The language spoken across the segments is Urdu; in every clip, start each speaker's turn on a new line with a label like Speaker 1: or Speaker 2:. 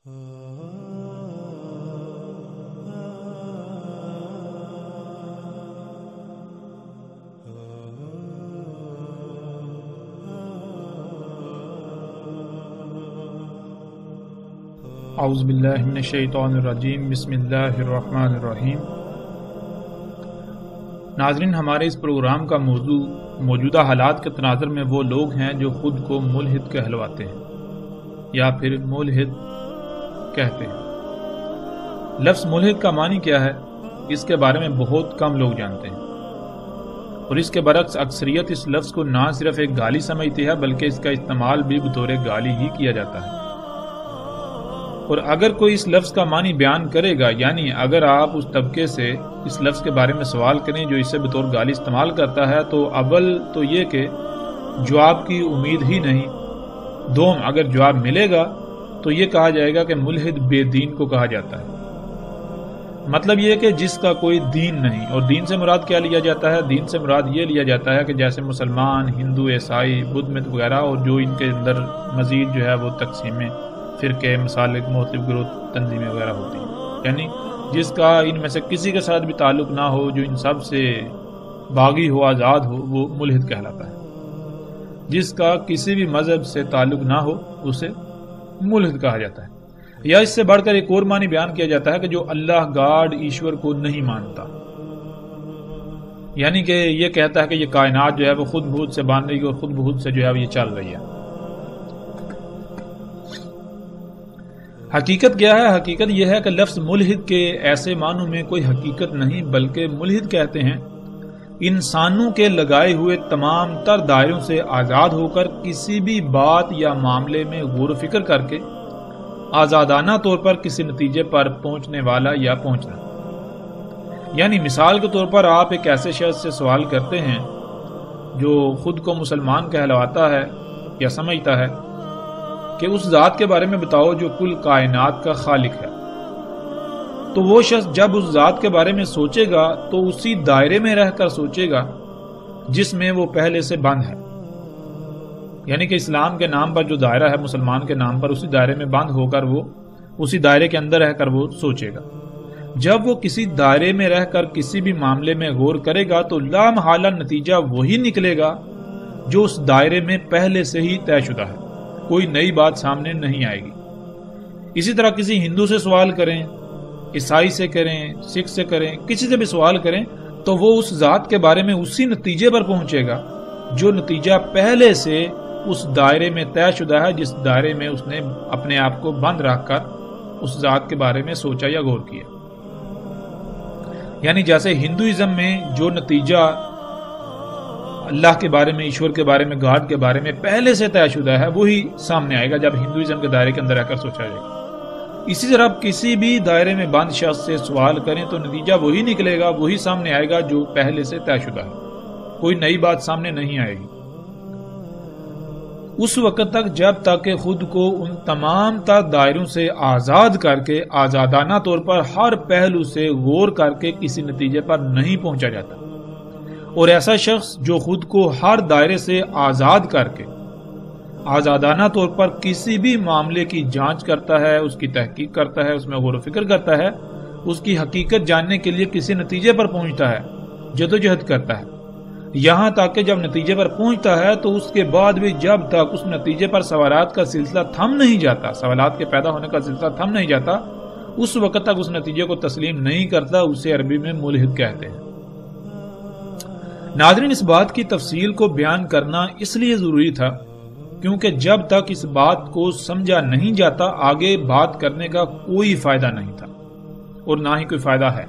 Speaker 1: اعوذ باللہ من الشیطان الرجیم، بسم اللہ الرحمن الرحیم۔ ناظرین، ہمارے اس پروگرام کا موضوع موجودہ حالات کے تناظر میں وہ لوگ ہیں جو خود کو ملحد کہلواتے ہیں یا پھر ملحد کہتے ہیں۔ لفظ ملحد کا معنی کیا ہے، اس کے بارے میں بہت کم لوگ جانتے ہیں، اور اس کے برعکس اکثریت اس لفظ کو نہ صرف ایک گالی سمجھتی ہے بلکہ اس کا استعمال بھی بطور گالی ہی کیا جاتا ہے۔ اور اگر کوئی اس لفظ کا معنی بیان کرے گا، یعنی اگر آپ اس طبقے سے اس لفظ کے بارے میں سوال کریں جو اسے بطور گالی استعمال کرتا ہے، تو اول تو یہ کہ جواب کی امید ہی نہیں، دوم اگر جواب ملے گا تو یہ کہا جائے گا کہ ملحد بے دین کو کہا جاتا ہے۔ مطلب یہ کہ جس کا کوئی دین نہیں، اور دین سے مراد کیا لیا جاتا ہے؟ دین سے مراد یہ لیا جاتا ہے کہ جیسے مسلمان، ہندو، عیسائی، بدھ مت وغیرہ، اور جو ان کے اندر مزید جو ہے وہ تقسیمیں، فرقے، مسالک، مختلف گروہ، تنظیمیں وغیرہ ہوتی ہیں، یعنی جس کا ان میں سے کسی کے ساتھ بھی تعلق نہ ہو، جو ان سب سے باغی ہو، آزاد ہو، وہ ملحد کہلاتا ہے۔ جس کا کسی بھی مذہب سے تعلق نہ ہو اسے ملحد کہا جاتا ہے۔ یا اس سے بڑھ کر ایک اور معنی بیان کیا جاتا ہے کہ جو اللہ گاڈ ایشور کو نہیں مانتا، یعنی کہ یہ کہتا ہے کہ یہ کائنات جو ہے وہ خود بخود سے بن رہی ہے اور خود بخود سے جو ہے وہ یہ چل رہی ہے۔ حقیقت کیا ہے؟ حقیقت یہ ہے کہ لفظ ملحد کے ایسے معنوں میں کوئی حقیقت نہیں، بلکہ ملحد کہتے ہیں انسانوں کے لگائے ہوئے تمام تر دائروں سے آزاد ہو کر کسی بھی بات یا معاملے میں غور و فکر کر کے آزادانہ طور پر کسی نتیجے پر پہنچنے والا یا پہنچنا۔ یعنی مثال کے طور پر آپ ایک ایسے شخص سے سوال کرتے ہیں جو خود کو مسلمان کہلواتا ہے یا سمجھتا ہے کہ اس ذات کے بارے میں بتاؤ جو کل کائنات کا خالق ہے، تو وہ شخص جب اس ذات کے بارے میں سوچے گا تو اسی دائرے میں رہ کر سوچے گا جس میں وہ پہلے سے بند ہے، یعنی کہ اسلام کے نام پر جو دائرہ ہے، مسلمان کے نام پر، اسی دائرے میں بند ہو کر وہ اسی دائرے کے اندر رہ کر وہ سوچے گا۔ جب وہ کسی دائرے میں رہ کر کسی بھی معاملے میں غور کرے گا تو لامحالہ نتیجہ وہی نکلے گا جو اس دائرے میں پہلے سے ہی طے شدہ ہے، کوئی نئی بات سامنے نہیں آئے گی۔ اسی طرح کسی ہندو سے سوال کریں، عیسائی سے کریں، سکھ سے کریں، کسی سے بھی سوال کریں تو وہ اس ذات کے بارے میں اسی نتیجے پر پہنچے گا جو نتیجہ پہلے سے اس دائرے میں طے شدہ ہے، جس دائرے میں اس نے اپنے آپ کو بند رکھ کر اس ذات کے بارے میں سوچا یا غور کیا۔ یعنی جیسے ہندوازم میں جو نتیجہ اللہ کے بارے میں، ایشور کے بارے میں، گاڈ کے بارے میں پہلے سے طے شدہ ہے، وہی سامنے آئے گا جب ہندوازم کے دائرے کے اندر رہ کر سوچا جائے گا۔ اسی طرح کسی بھی دائرے میں بند شخص سے سوال کریں تو نتیجہ وہی نکلے گا، وہی سامنے آئے گا جو پہلے سے طے شدہ ہے، کوئی نئی بات سامنے نہیں آئے گی۔ اس وقت تک جب تک کہ خود کو ان تمام تر دائروں سے آزاد کر کے آزادانہ طور پر ہر پہلو سے غور کر کے کسی نتیجے پر نہیں پہنچا جاتا۔ اور ایسا شخص جو خود کو ہر دائرے سے آزاد کر کے آزادانہ طور پر کسی بھی معاملے کی جانچ کرتا ہے، اس کی تحقیق کرتا ہے، اس میں غور و فکر کرتا ہے، اس کی حقیقت جاننے کے لیے کسی نتیجے پر پہنچتا ہے، جدوجہد کرتا ہے، یہاں تک کہ جب نتیجے پر پہنچتا ہے تو اس کے بعد بھی جب تک اس نتیجے پر سوالات کا سلسلہ تھم نہیں جاتا، سوالات کے پیدا ہونے کا سلسلہ تھم نہیں جاتا، اس وقت تک اس نتیجے کو تسلیم نہیں کرتا، اسے عربی میں ملحد کہتے ہیں۔ ناظرین، اس بات کی تفصیل کو بیان کرنا اس لیے ضروری تھا کیونکہ جب تک اس بات کو سمجھا نہیں جاتا آگے بات کرنے کا کوئی فائدہ نہیں تھا، اور نہ ہی کوئی فائدہ ہے۔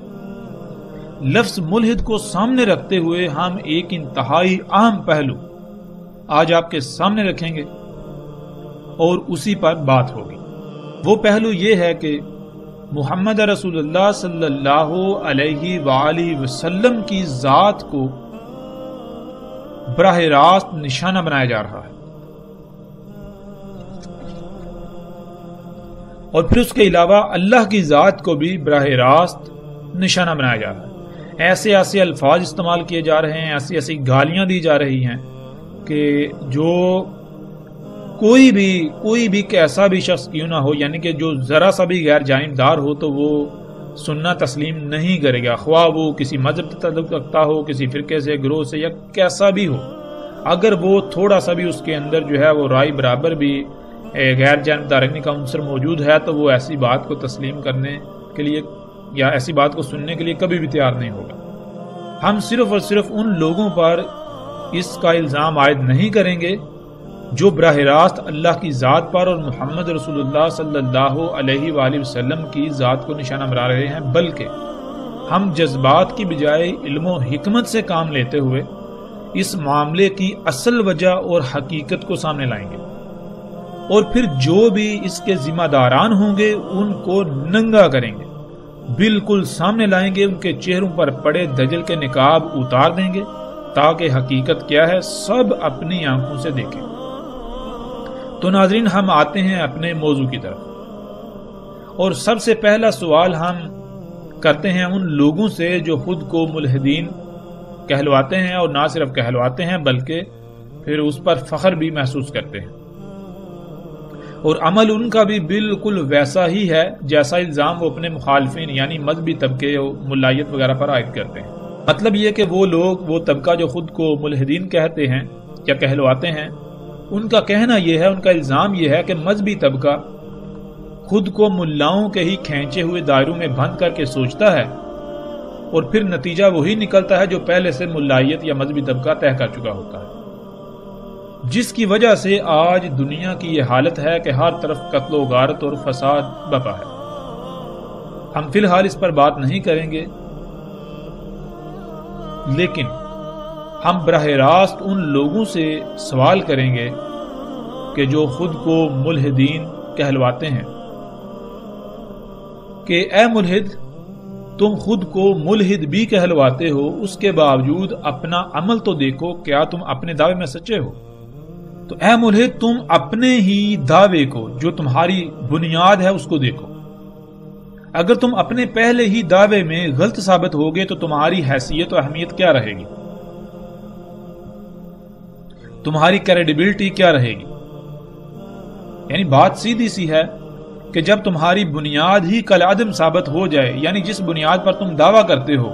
Speaker 1: لفظ ملحد کو سامنے رکھتے ہوئے ہم ایک انتہائی اہم پہلو آج آپ کے سامنے رکھیں گے اور اسی پر بات ہوگی۔ وہ پہلو یہ ہے کہ محمد رسول اللہ صلی اللہ علیہ وآلہ وسلم کی ذات کو براہ راست نشانہ بنایا جا رہا ہے، اور پھر اس کے علاوہ اللہ کی ذات کو بھی براہ راست نشانہ بنایا جا رہا ہے۔ ایسے ایسے الفاظ استعمال کیے جا رہے ہیں، ایسی ایسی گالیاں دی جا رہی ہیں کہ جو کوئی بھی کیسا بھی شخص کیوں نہ ہو، یعنی کہ جو ذرا سا بھی غیر جانبدار ہو تو وہ سننا تسلیم نہیں کرے گا، خواہ وہ کسی مذہب سے تعلق رکھتا ہو، کسی فرقے سے، گروہ سے، یا کیسا بھی ہو۔ اگر وہ تھوڑا سا بھی اس کے اندر جو ہے وہ رائے برابر بھی غیر جانبدارانی کا عنصر موجود ہے تو وہ ایسی بات کو تسلیم کرنے کے لیے یا ایسی بات کو سننے کے لیے کبھی بھی تیار نہیں ہوگا۔ ہم صرف اور صرف ان لوگوں پر اس کا الزام عائد نہیں کریں گے جو براہ راست اللہ کی ذات پر اور محمد رسول اللہ صلی اللہ علیہ وآلہ وسلم کی ذات کو نشانہ بنا رہے ہیں، بلکہ ہم جذبات کی بجائے علم و حکمت سے کام لیتے ہوئے اس معاملے کی اصل وجہ اور حقیقت کو سامنے لائیں گے، اور پھر جو بھی اس کے ذمہ داران ہوں گے ان کو ننگا کریں گے، بالکل سامنے لائیں گے، ان کے چہروں پر پڑے دجل کے نقاب اتار دیں گے تاکہ حقیقت کیا ہے سب اپنی آنکھوں سے دیکھیں۔ تو ناظرین، ہم آتے ہیں اپنے موضوع کی طرف، اور سب سے پہلا سوال ہم کرتے ہیں ان لوگوں سے جو خود کو ملحدین کہلواتے ہیں، اور نہ صرف کہلواتے ہیں بلکہ پھر اس پر فخر بھی محسوس کرتے ہیں، اور عمل ان کا بھی بالکل ویسا ہی ہے جیسا الزام وہ اپنے مخالفین یعنی مذہبی طبقے اور ملائیت وغیرہ پر عائد کرتے ہیں۔ مطلب یہ کہ وہ طبقہ جو خود کو ملحدین کہتے ہیں یا کہلواتے ہیں، ان کا کہنا یہ ہے، ان کا الزام یہ ہے کہ مذہبی طبقہ خود کو ملاؤں کے ہی کھینچے ہوئے دائروں میں بند کر کے سوچتا ہے، اور پھر نتیجہ وہی نکلتا ہے جو پہلے سے ملائیت یا مذہبی طبقہ طے کر چکا ہوتا ہے، جس کی وجہ سے آج دنیا کی یہ حالت ہے کہ ہر طرف قتل و غارت اور فساد بپا ہے۔ ہم فی الحال اس پر بات نہیں کریں گے، لیکن ہم براہ راست ان لوگوں سے سوال کریں گے کہ جو خود کو ملحدین کہلواتے ہیں کہ اے ملحد، تم خود کو ملحد بھی کہلواتے ہو، اس کے باوجود اپنا عمل تو دیکھو، کیا تم اپنے دعوے میں سچے ہو؟ تو اے ملحد، تم اپنے ہی دعوے کو جو تمہاری بنیاد ہے اس کو دیکھو۔ اگر تم اپنے پہلے ہی دعوے میں غلط ثابت ہوگے تو تمہاری حیثیت و اہمیت کیا رہے گی؟ تمہاری کریڈیبلٹی کیا رہے گی؟ یعنی بات سیدھی سی ہے کہ جب تمہاری بنیاد ہی کالعدم ثابت ہو جائے، یعنی جس بنیاد پر تم دعویٰ کرتے ہو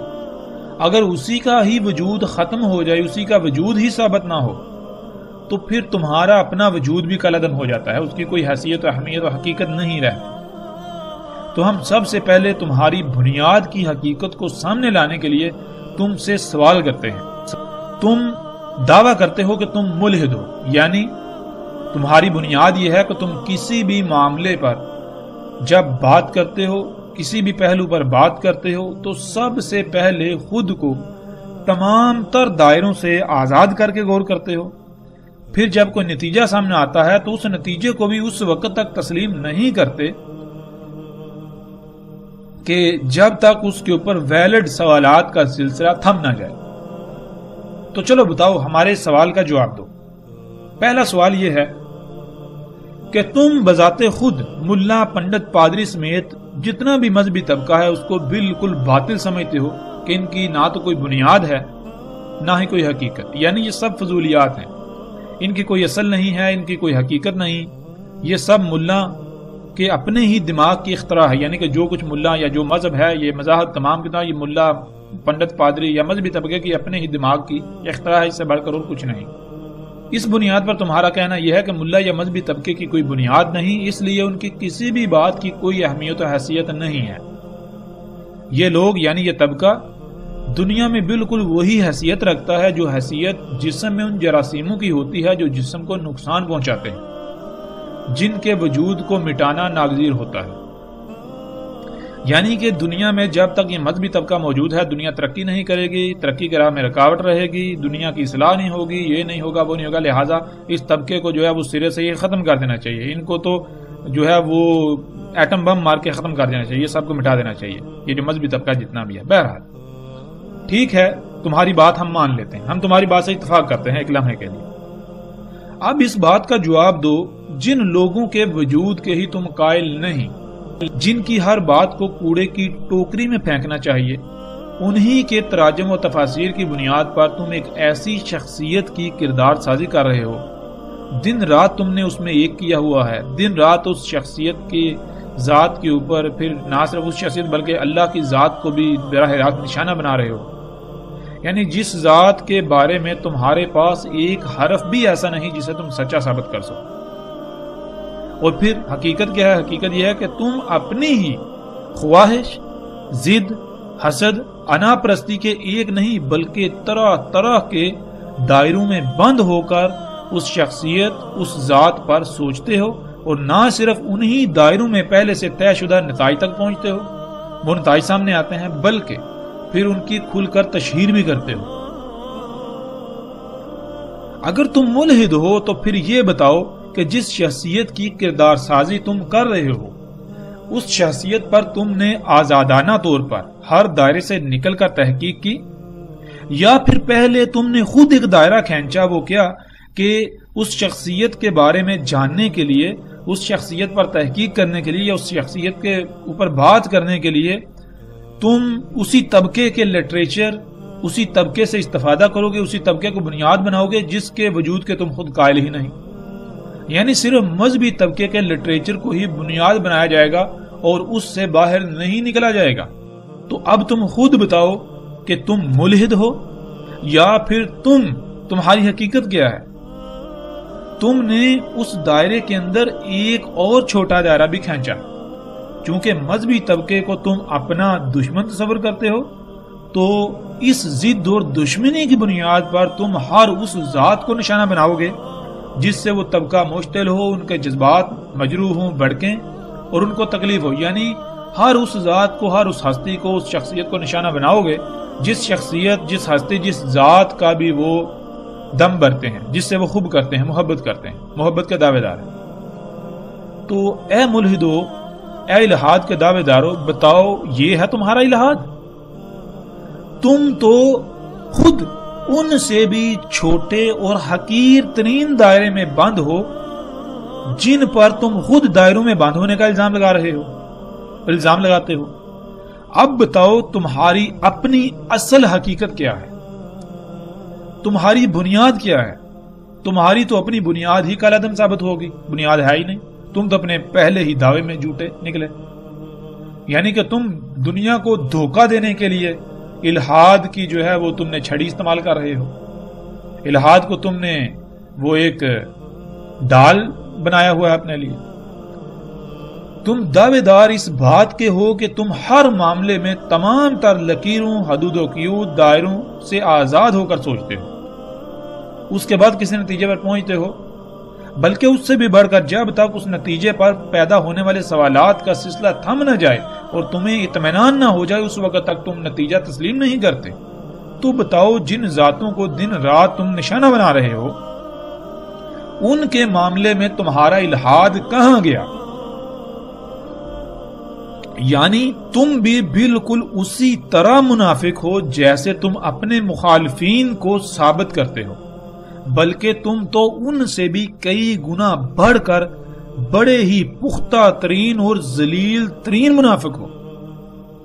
Speaker 1: اگر اسی کا ہی وجود ختم ہو جائے، اسی کا وجود ہی ثابت نہ ہو، تو پھر تمہارا اپنا وجود بھی کالعدم ہو جاتا ہے، اس کی کوئی حیثیت و اہمیت و حقیقت نہیں رہتی۔ تو ہم سب سے پہلے تمہاری بنیاد کی حقیقت کو سامنے لانے کے لیے تم سے سوال کرتے ہیں۔ تم دعویٰ کرتے ہو کہ تم ملحد ہو، یعنی تمہاری بنیاد یہ ہے کہ تم کسی بھی معاملے پر جب بات کرتے ہو، کسی بھی پہلو پر بات کرتے ہو، تو سب سے پہلے خود کو تمام تر دائروں سے آزاد کر کے غور کرتے ہو، پھر جب کوئی نتیجہ سامنے آتا ہے تو اس نتیجے کو بھی اس وقت تک تسلیم نہیں کرتے کہ جب تک اس کے اوپر ویلڈ سوالات کا سلسلہ تھم نہ جائے۔ تو چلو بتاؤ، ہمارے سوال کا جواب دو۔ پہلا سوال یہ ہے کہ تم بذات خود ملا، پنڈت، پادری سمیت جتنا بھی مذہبی طبقہ ہے اس کو بالکل باطل سمجھتے ہو کہ ان کی نہ تو کوئی بنیاد ہے نہ ہی کوئی حقیقت، یعنی یہ سب فضولیات ہیں، ان کی کوئی اصل نہیں ہے، ان کی کوئی حقیقت نہیں، یہ سب ملا کے اپنے ہی دماغ کی اختراع ہے، یعنی کہ جو کچھ ملا یا جو مذہب ہے، یہ مذاہب تمام کے تمام یہ ملا، پنڈت، پادری یا مذہبی طبقے کی اپنے ہی دماغ کی اختراع ہے، اس سے بڑھ کر اور کچھ نہیں۔ اس بنیاد پر تمہارا کہنا یہ ہے کہ ملا یا مذہبی طبقے کی کوئی بنیاد نہیں، اس لیے ان کی کسی بھی بات کی کوئی اہمیت و حیثیت نہیں ہے۔ یہ لوگ یعنی یہ طبقہ دنیا میں بالکل وہی حیثیت رکھتا ہے جو حیثیت جسم میں ان جراثیموں کی ہوتی ہے جو جسم کو نقصان پہنچاتے ہیں، جن کے وجود کو مٹانا ناگزیر ہوتا ہے۔ یعنی کہ دنیا میں جب تک یہ مذہبی طبقہ موجود ہے دنیا ترقی نہیں کرے گی، ترقی کی راہ میں رکاوٹ رہے گی، دنیا کی اصلاح نہیں ہوگی، یہ نہیں ہوگا، وہ نہیں ہوگا، لہٰذا اس طبقے کو جو ہے وہ سرے سے یہ ختم کر دینا چاہیے، ان کو تو جو ہے وہ ایٹم بم مار کے ختم کر دینا چاہیے، یہ سب کو مٹا دینا چاہیے، یہ جو مذہبی طبقہ جتنا بھی ہے۔ بہرحال ٹھیک ہے، تمہاری بات ہم مان لیتے ہیں، ہم تمہاری بات سے اتفاق کرتے ہیں ایک لمحے کے لیے۔ اب اس بات کا جواب دو جن لوگوں کے وجود کے ہی تم قائل نہیں، جن کی ہر بات کو کوڑے کی ٹوکری میں پھینکنا چاہیے، انہی کے تراجم و تفاسیر کی بنیاد پر تم ایک ایسی شخصیت کی کردار سازی کر رہے ہو دن رات تم نے اس میں ایک کیا ہوا ہے، دن رات اس شخصیت کی ذات کے اوپر، پھر نہ صرف اس شخصیت بلکہ اللہ کی ذات کو بھی براہ راست نشانہ بنا رہے ہو، یعنی جس ذات کے بارے میں تمہارے پاس ایک حرف بھی ایسا نہیں جسے تم سچا ثابت کر سکو۔ اور پھر حقیقت کیا ہے؟ حقیقت یہ ہے کہ تم اپنی ہی خواہش، ضد، حسد، انا پرستی کے ایک نہیں بلکہ طرح طرح کے دائروں میں بند ہو کر اس شخصیت، اس ذات پر سوچتے ہو، اور نہ صرف انہی دائروں میں پہلے سے طے شدہ نتائج تک پہنچتے ہو، وہ نتائج سامنے آتے ہیں، بلکہ پھر ان کی کھل کر تشہیر بھی کرتے ہو۔ اگر تم ملحد ہو تو پھر یہ بتاؤ کہ جس شخصیت کی کردار سازی تم کر رہے ہو، اس شخصیت پر تم نے آزادانہ طور پر ہر دائرے سے نکل کر تحقیق کی، یا پھر پہلے تم نے خود ایک دائرہ کھینچا، وہ کیا کہ اس شخصیت کے بارے میں جاننے کے لیے، اس شخصیت پر تحقیق کرنے کے لیے، یا اس شخصیت کے اوپر بات کرنے کے لیے تم اسی طبقے کے لٹریچر، اسی طبقے سے استفادہ کرو گے، اسی طبقے کو بنیاد بناؤ گے جس کے وجود کے تم خود قائل ہی نہیں، یعنی صرف مذہبی طبقے کے لٹریچر کو ہی بنیاد بنایا جائے گا اور اس سے باہر نہیں نکلا جائے گا۔ تو اب تم خود بتاؤ کہ تم ملحد ہو یا پھر تمہاری حقیقت کیا ہے؟ تم نے اس دائرے کے اندر ایک اور چھوٹا دائرہ بھی کھینچا، چونکہ مذہبی طبقے کو تم اپنا دشمن تصور کرتے ہو، تو اس ضد اور دشمنی کی بنیاد پر تم ہر اس ذات کو نشانہ بناؤ گے جس سے وہ طبقہ مشتعل ہو، ان کے جذبات مجروح ہوں، بھڑکیں اور ان کو تکلیف ہو، یعنی ہر اس ذات کو، ہر اس ہستی کو، اس شخصیت کو نشانہ بناؤ گے جس شخصیت، جس ہستی، جس ذات کا بھی وہ دم بھرتے ہیں، جس سے وہ خوب کرتے ہیں، محبت کرتے ہیں، محبت کے دعوے دار ہیں۔ تو اے ملحدو، اے الہاد کے دعوے دارو، بتاؤ یہ ہے تمہارا الہاد؟ تم تو خود ان سے بھی چھوٹے اور حقیر ترین دائرے میں بند ہو جن پر تم خود دائروں میں بند ہونے کا الزام لگا رہے ہو، الزام لگاتے ہو۔ اب بتاؤ تمہاری اپنی اصل حقیقت کیا ہے؟ تمہاری بنیاد کیا ہے؟ تمہاری تو اپنی بنیاد ہی کالعدم ثابت ہوگی، بنیاد ہے ہی نہیں، تم تو اپنے پہلے ہی دعوے میں جھوٹے نکلے، یعنی کہ تم دنیا کو دھوکہ دینے کے لیے الہاد کی جو ہے وہ تم نے چھڑی استعمال کر رہے ہو، الہاد کو تم نے وہ ایک ڈال بنایا ہوا ہے اپنے لیے۔ تم دعوے دار اس بات کے ہو کہ تم ہر معاملے میں تمام تر لکیروں، حدود و قیود، دائروں سے آزاد ہو کر سوچتے ہو، اس کے بعد کسی نتیجے پر پہنچتے ہو، بلکہ اس سے بھی بڑھ کر جب تک اس نتیجے پر پیدا ہونے والے سوالات کا سلسلہ تھم نہ جائے اور تمہیں اطمینان نہ ہو جائے اس وقت تک تم نتیجہ تسلیم نہیں کرتے۔ تو بتاؤ جن ذاتوں کو دن رات تم نشانہ بنا رہے ہو ان کے معاملے میں تمہارا الہاد کہاں گیا؟ یعنی تم بھی بالکل اسی طرح منافق ہو جیسے تم اپنے مخالفین کو ثابت کرتے ہو، بلکہ تم تو ان سے بھی کئی گنا بڑھ کر بڑے ہی پختہ ترین اور ذلیل ترین منافق ہو۔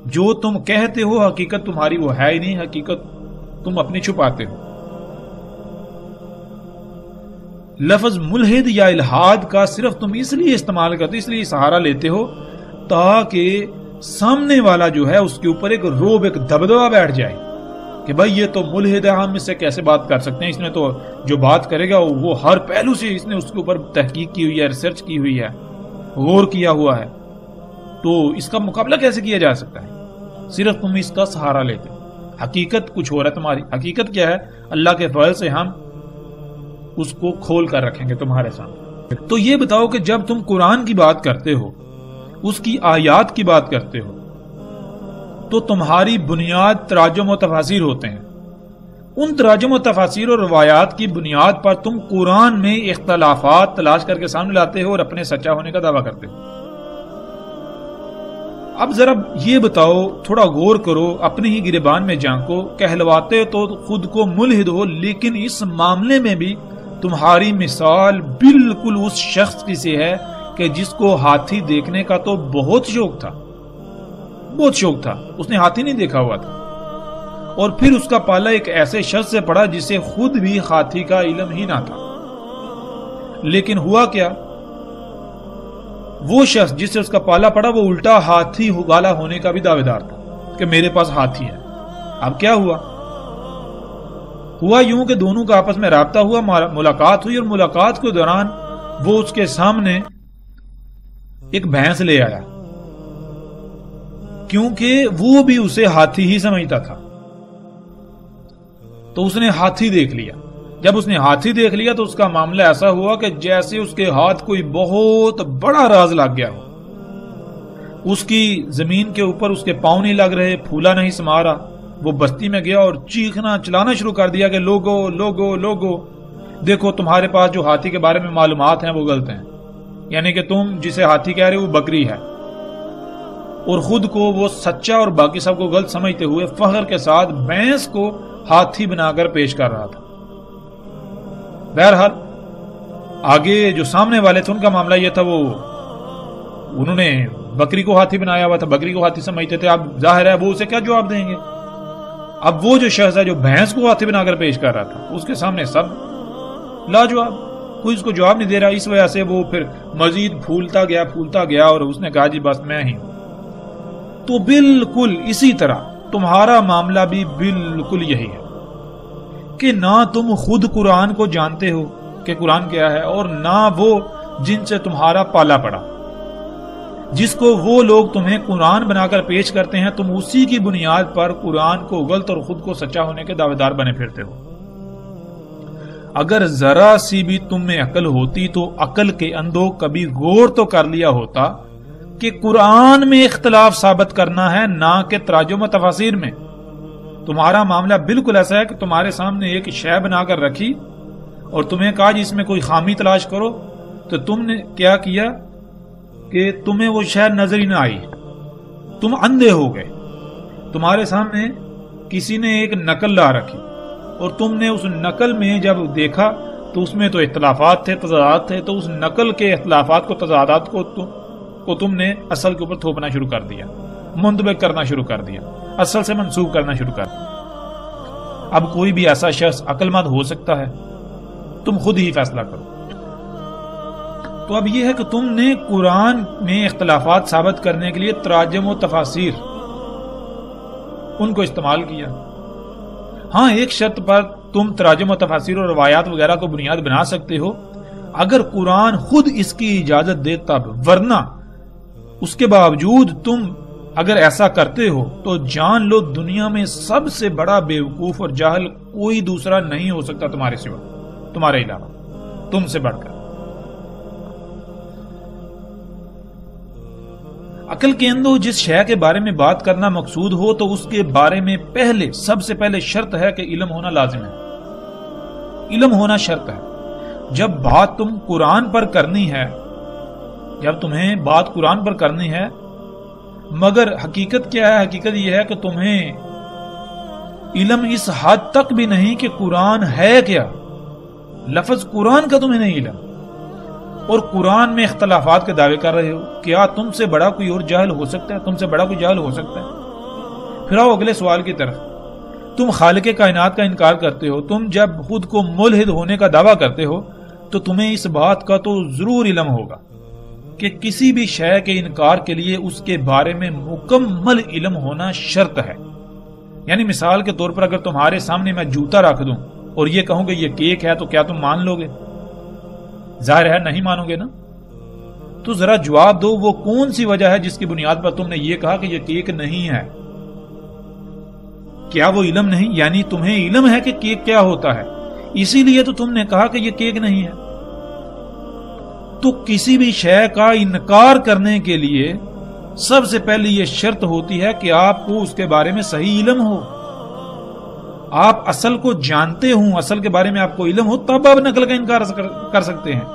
Speaker 1: جو تم کہتے ہو حقیقت تمہاری وہ ہے ہی نہیں، حقیقت تم اپنی چھپاتے ہو۔ لفظ ملحد یا الہاد کا صرف تم اس لیے استعمال کرتے، اس لیے سہارا لیتے ہو تاکہ سامنے والا جو ہے اس کے اوپر ایک روب، ایک دبدبہ بیٹھ جائے کہ بھائی یہ تو ملحد ہے، ہم اس سے کیسے بات کر سکتے ہیں، اس نے تو جو بات کرے گا وہ ہر پہلو سے اس نے اس کے اوپر تحقیق کی ہوئی ہے، ریسرچ کی ہوئی ہے، غور کیا ہوا ہے، تو اس کا مقابلہ کیسے کیا جا سکتا ہے؟ صرف تم اس کا سہارا لیتے ہو، حقیقت کچھ اور ہے تمہاری۔ حقیقت کیا ہے؟ اللہ کے فضل سے ہم اس کو کھول کر رکھیں گے تمہارے سامنے۔ تو یہ بتاؤ کہ جب تم قرآن کی بات کرتے ہو، اس کی آیات کی بات کرتے ہو، تو تمہاری بنیاد تراجم و تفاسیر ہوتے ہیں۔ ان تراجم و تفاسیر اور روایات کی بنیاد پر تم قرآن میں اختلافات تلاش کر کے سامنے لاتے ہو اور اپنے سچا ہونے کا دعویٰ کرتے ہو۔ اب ذرا یہ بتاؤ، تھوڑا غور کرو، اپنے ہی گریبان میں جھانکو، کہلواتے تو خود کو ملحد ہو، لیکن اس معاملے میں بھی تمہاری مثال بالکل اس شخص کی سی ہے کہ جس کو ہاتھی دیکھنے کا تو بہت شوق تھا، بہت شوق تھا، اس نے ہاتھی نہیں دیکھا ہوا تھا، اور پھر اس کا پالا ایک ایسے شخص سے پڑا جسے خود بھی ہاتھی کا علم ہی نہ تھا، لیکن ہوا کیا؟ وہ شخص جس سے اس کا پالا پڑا وہ الٹا ہاتھی گالا ہونے کا بھی دعوے دار تھا کہ میرے پاس ہاتھی ہے۔ اب کیا ہوا یوں کہ دونوں کا آپس میں رابطہ ہوا، ملاقات ہوئی، اور ملاقات کے دوران وہ اس کے سامنے ایک بھینس لے آیا، کیونکہ وہ بھی اسے ہاتھی ہی سمجھتا تھا۔ تو اس نے ہاتھی دیکھ لیا۔ جب اس نے ہاتھی دیکھ لیا تو اس کا معاملہ ایسا ہوا کہ جیسے اس کے ہاتھ کوئی بہت بڑا راز لگ گیا ہو۔ اس کی زمین کے اوپر اس کے پاؤں نہیں لگ رہے، پھولا نہیں سما رہا۔ وہ بستی میں گیا اور چیخنا چلانا شروع کر دیا کہ لوگو لوگو لوگو، دیکھو تمہارے پاس جو ہاتھی کے بارے میں معلومات ہیں وہ غلط ہیں، یعنی کہ تم جسے ہاتھی کہہ رہے ہو وہ بکری ہے، اور خود کو وہ سچا اور باقی سب کو غلط سمجھتے ہوئے فخر کے ساتھ بھینس کو ہاتھی بنا کر پیش کر رہا تھا۔ بہرحال آگے جو سامنے والے تھے ان کا معاملہ یہ تھا، انہوں نے بکری کو ہاتھی بنایا ہوا تھا، بکری کو ہاتھی سمجھتے تھے۔ اب ظاہر ہے وہ اسے کیا جواب دیں گے؟ اب وہ جو شخص ہے جو بھینس کو ہاتھی بنا کر پیش کر رہا تھا اس کے سامنے سب لاجواب، کوئی اس کو جواب نہیں دے رہا۔ اس وجہ سے وہ پھر مزید پھولتا گیا اور اس نے کہا جی بس میں ہی ہوں۔ تو بالکل اسی طرح تمہارا معاملہ بھی بالکل یہی ہے کہ نہ تم خود قرآن کو جانتے ہو کہ قرآن کیا ہے، اور نہ وہ جن سے تمہارا پالا پڑا، جس کو وہ لوگ تمہیں قرآن بنا کر پیش کرتے ہیں، تم اسی کی بنیاد پر قرآن کو غلط اور خود کو سچا ہونے کے دعوے دار بنے پھرتے ہو۔ اگر ذرا سی بھی تم میں عقل ہوتی تو عقل کے اندھوں کبھی غور تو کر لیا ہوتا کہ قرآن میں اختلاف ثابت کرنا ہے، نہ کہ تراجم و تفاسیر میں۔ تمہارا معاملہ بالکل ایسا ہے کہ تمہارے سامنے ایک شے بنا کر رکھی اور تمہیں کہا جی اس میں کوئی خامی تلاش کرو، تو تم نے کیا کیا کہ تمہیں وہ شے نظر ہی نہ آئی، تم اندھے ہو گئے۔ تمہارے سامنے کسی نے ایک نقل لا رکھی اور تم نے اس نقل میں جب دیکھا تو اس میں تو اختلافات تھے، تضادات تھے، تو اس نقل کے اختلافات کو، تضادات کو تم نے اصل کے اوپر تھوپنا شروع کر دیا، منطبق کرنا شروع کر دیا، اصل سے منسوب کرنا شروع کر دیا۔ اب کوئی بھی ایسا شخص عقل مند ہو سکتا ہے؟ تم خود ہی فیصلہ کرو۔ تو اب یہ ہے کہ تم نے قرآن میں اختلافات ثابت کرنے کے لیے تراجم و تفاسیر ان کو استعمال کیا۔ ہاں ایک شرط پر تم تراجم و تفاسیر اور روایات وغیرہ کو بنیاد بنا سکتے ہو اگر قرآن خود اس کی اجازت دے تب، ورنہ اس کے باوجود تم اگر ایسا کرتے ہو تو جان لو دنیا میں سب سے بڑا بیوقوف اور جاہل کوئی دوسرا نہیں ہو سکتا تمہارے سوا، تمہارے علاوہ، تم سے بڑھ کر۔ عقل کے اندر جس شے کے بارے میں بات کرنا مقصود ہو تو اس کے بارے میں سب سے پہلے شرط ہے کہ علم ہونا لازم ہے، علم ہونا شرط ہے۔ جب بات تم قرآن پر کرنی ہے، جب تمہیں بات قرآن پر کرنی ہے، مگر حقیقت کیا ہے؟ حقیقت یہ ہے کہ تمہیں علم اس حد تک بھی نہیں کہ قرآن ہے کیا، لفظ قرآن کا تمہیں نہیں علم، اور قرآن میں اختلافات کے دعوے کر رہے ہو۔ کیا تم سے بڑا کوئی اور جاہل ہو سکتا ہے؟ تم سے بڑا کوئی جاہل ہو سکتا ہے؟ پھر آؤ اگلے سوال کی طرف۔ تم خالق کائنات کا انکار کرتے ہو، تم جب خود کو ملحد ہونے کا دعویٰ کرتے ہو تو تمہیں اس بات کا تو ضرور علم ہوگا کہ کسی بھی شے کے انکار کے لیے اس کے بارے میں مکمل علم ہونا شرط ہے۔ یعنی مثال کے طور پر اگر تمہارے سامنے میں جوتا رکھ دوں اور یہ کہوں کہ یہ کیک ہے تو کیا تم مان لو گے؟ ظاہر ہے نہیں مانو گے نا۔ تو ذرا جواب دو وہ کون سی وجہ ہے جس کی بنیاد پر تم نے یہ کہا کہ یہ کیک نہیں ہے؟ کیا وہ علم نہیں؟ یعنی تمہیں علم ہے کہ کیک کیا ہوتا ہے، اسی لیے تو تم نے کہا کہ یہ کیک نہیں ہے۔ تو کسی بھی شے کا انکار کرنے کے لیے سب سے پہلے یہ شرط ہوتی ہے کہ آپ کو اس کے بارے میں صحیح علم ہو، آپ اصل کو جانتے ہوں، اصل کے بارے میں آپ کو علم ہو، تب آپ نقل کا انکار کر سکتے ہیں۔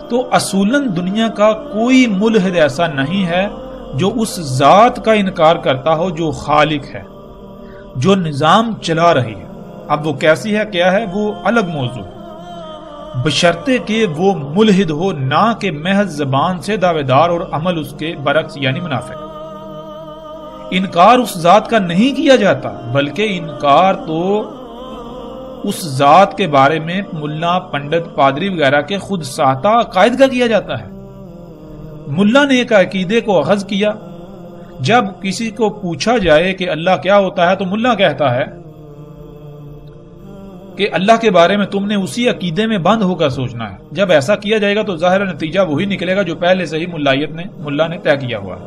Speaker 1: تو اصولاً دنیا کا کوئی ملحد ایسا نہیں ہے جو اس ذات کا انکار کرتا ہو جو خالق ہے، جو نظام چلا رہی ہے۔ اب وہ کیسی ہے، کیا ہے، وہ الگ موضوع ہے، بشرطے کہ وہ ملحد ہو، نہ کہ محض زبان سے دعوے دار اور عمل اس کے برعکس یعنی منافق۔ انکار اس ذات کا نہیں کیا جاتا، بلکہ انکار تو اس ذات کے بارے میں ملا، پنڈت، پادری وغیرہ کے خود ساختہ عقائد کا کیا جاتا ہے۔ ملا نے ایک عقیدے کو اخذ کیا، جب کسی کو پوچھا جائے کہ اللہ کیا ہوتا ہے تو ملا کہتا ہے کہ اللہ کے بارے میں تم نے اسی عقیدے میں بند ہو کر سوچنا ہے۔ جب ایسا کیا جائے گا تو ظاہر نتیجہ وہی نکلے گا جو پہلے سے ہی ملا نے طے کیا ہوا ہے،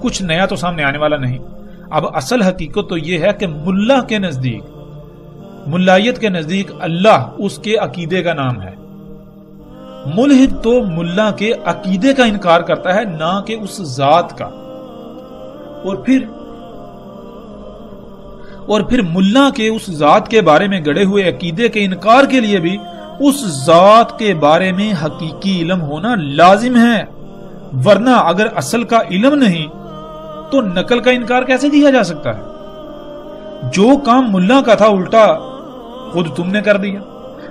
Speaker 1: کچھ نیا تو سامنے آنے والا نہیں۔ اب اصل حقیقت تو یہ ہے کہ ملا کے نزدیک، ملائیت کے نزدیک اللہ اس کے عقیدے کا نام ہے۔ ملحد تو ملا کے عقیدے کا انکار کرتا ہے، نہ کہ اس ذات کا۔ اور پھر ملا کے اس ذات کے بارے میں گڑے ہوئے عقیدے کے انکار کے لیے بھی اس ذات کے بارے میں حقیقی علم ہونا لازم ہے، ورنہ اگر اصل کا علم نہیں تو نقل کا انکار کیسے کیا جا سکتا ہے؟ جو کام ملا کا تھا الٹا خود تم نے کر دیا۔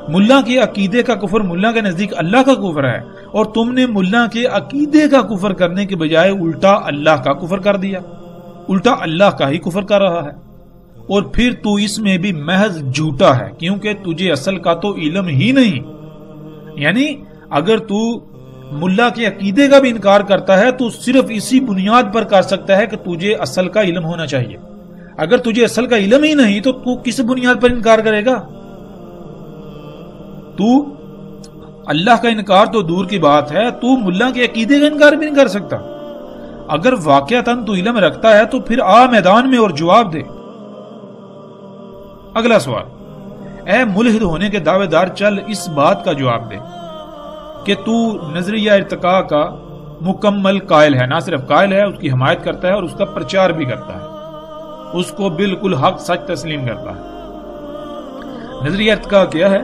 Speaker 1: ملا کے عقیدے کا کفر ملا کے نزدیک اللہ کا کفر ہے، اور تم نے ملا کے عقیدے کا کفر کرنے کے بجائے الٹا اللہ کا کفر کر دیا، الٹا اللہ کا ہی کفر کر رہا ہے۔ اور پھر تو اس میں بھی محض جھوٹا ہے، کیونکہ تجھے اصل کا تو علم ہی نہیں۔ یعنی اگر تو ملا کے عقیدے کا بھی انکار کرتا ہے تو صرف اسی بنیاد پر کر سکتا ہے کہ تجھے اصل کا علم ہونا چاہیے۔ اگر تجھے اصل کا علم ہی نہیں تو کس بنیاد پر انکار کرے گا؟ تو اللہ کا انکار تو دور کی بات ہے، تو ملا کے عقیدے کا انکار بھی نہیں کر سکتا۔ اگر واقعتاً تو علم رکھتا ہے تو پھر آ میدان میں اور جواب دے۔ اگلا سوال، اے ملحد ہونے کے دعوے دار، چل اس بات کا جواب دے کہ تو نظریہ ارتقاء کا مکمل قائل ہے، نہ صرف قائل ہے، اس کی حمایت کرتا ہے اور اس کا پرچار بھی کرتا ہے، اس کو بالکل حق سچ تسلیم کرتا ہے۔ نظریہ ارتقاء کیا ہے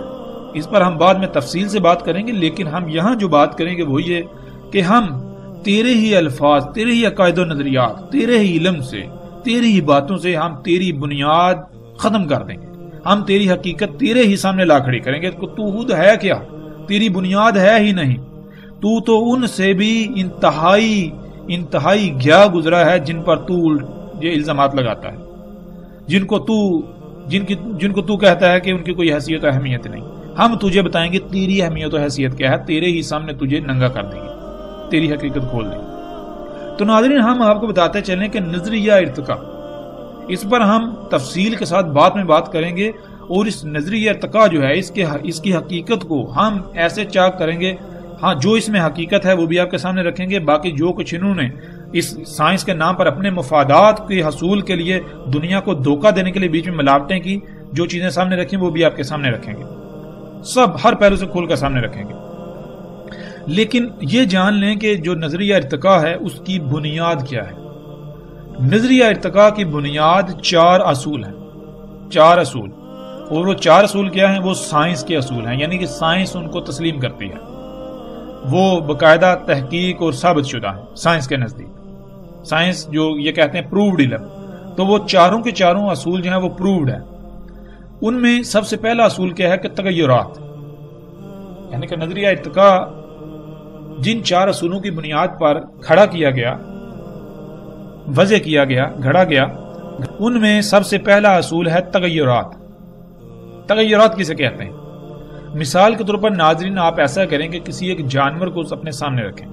Speaker 1: اس پر ہم بعد میں تفصیل سے بات کریں گے، لیکن ہم یہاں جو بات کریں گے وہ یہ کہ ہم تیرے ہی الفاظ، تیرے ہی عقائد و نظریات، تیرے ہی علم سے، تیری ہی باتوں سے ہم تیری بنیاد ختم کر دیں گے، ہم تیری حقیقت تیرے ہی سامنے لا کھڑی کریں گے۔ تو خود ہے کیا؟ تیری بنیاد ہے ہی نہیں، تو ان سے بھی انتہائی گیا گزرا ہے جن پر تو یہ الزامات لگاتا ہے، جن کو تو کہتا ہے کہ ان کی کوئی حیثیت و اہمیت نہیں۔ ہم تجھے بتائیں گے تیری اہمیت و حیثیت کیا ہے، تیرے ہی سامنے تجھے ننگا کر دیں گے، تیری حقیقت کھول دیں گے۔ تو ناظرین، ہم آپ کو بتاتے چلیں کہ نظریہ ارتقاء، اس پر ہم تفصیل کے ساتھ بعد میں بات کریں گے، اور اس نظریہ ارتقاء جو ہے اس کی حقیقت کو ہم ایسے چاک کریں گے، ہاں جو اس میں حقیقت ہے وہ بھی آپ کے سامنے رکھیں گے، باقی جو کچھ انہوں نے اس سائنس کے نام پر اپنے مفادات کے حصول کے لیے دنیا کو دھوکہ دینے کے لیے بیچ میں ملاوٹیں کی، جو چیزیں سامنے رکھیں وہ بھی آپ کے سامنے رکھیں گے، سب ہر پہلو سے کھول کر سامنے رکھیں گے۔ لیکن یہ جان لیں کہ جو نظریہ ارتقاء ہے اس کی بنیاد کیا ہے۔ نظریہ ارتقاء کی بنیاد 4 اصول ہیں، 4 اصول، اور وہ 4 اصول کیا ہیں؟ وہ سائنس کے اصول ہیں، یعنی کہ سائنس ان کو تسلیم کرتی ہے، وہ باقاعدہ تحقیق اور ثابت شدہ ہیں سائنس کے نزدیک۔ سائنس جو یہ کہتے ہیں پرووڈ علم، تو وہ چاروں کے چاروں اصول جو ہیں وہ پرووڈ ہیں۔ ان میں سب سے پہلا اصول کیا ہے کہ تغیرات، یعنی کہ نظریہ ارتقاء جن 4 اصولوں کی بنیاد پر کھڑا کیا گیا، وضع کیا گیا، گھڑا گیا، ان میں سب سے پہلا اصول ہے تغیرات۔ تغیرات کسے کہتے ہیں؟ مثال کے طور پر ناظرین، آپ ایسا کریں کہ کسی ایک جانور کو اپنے سامنے رکھیں،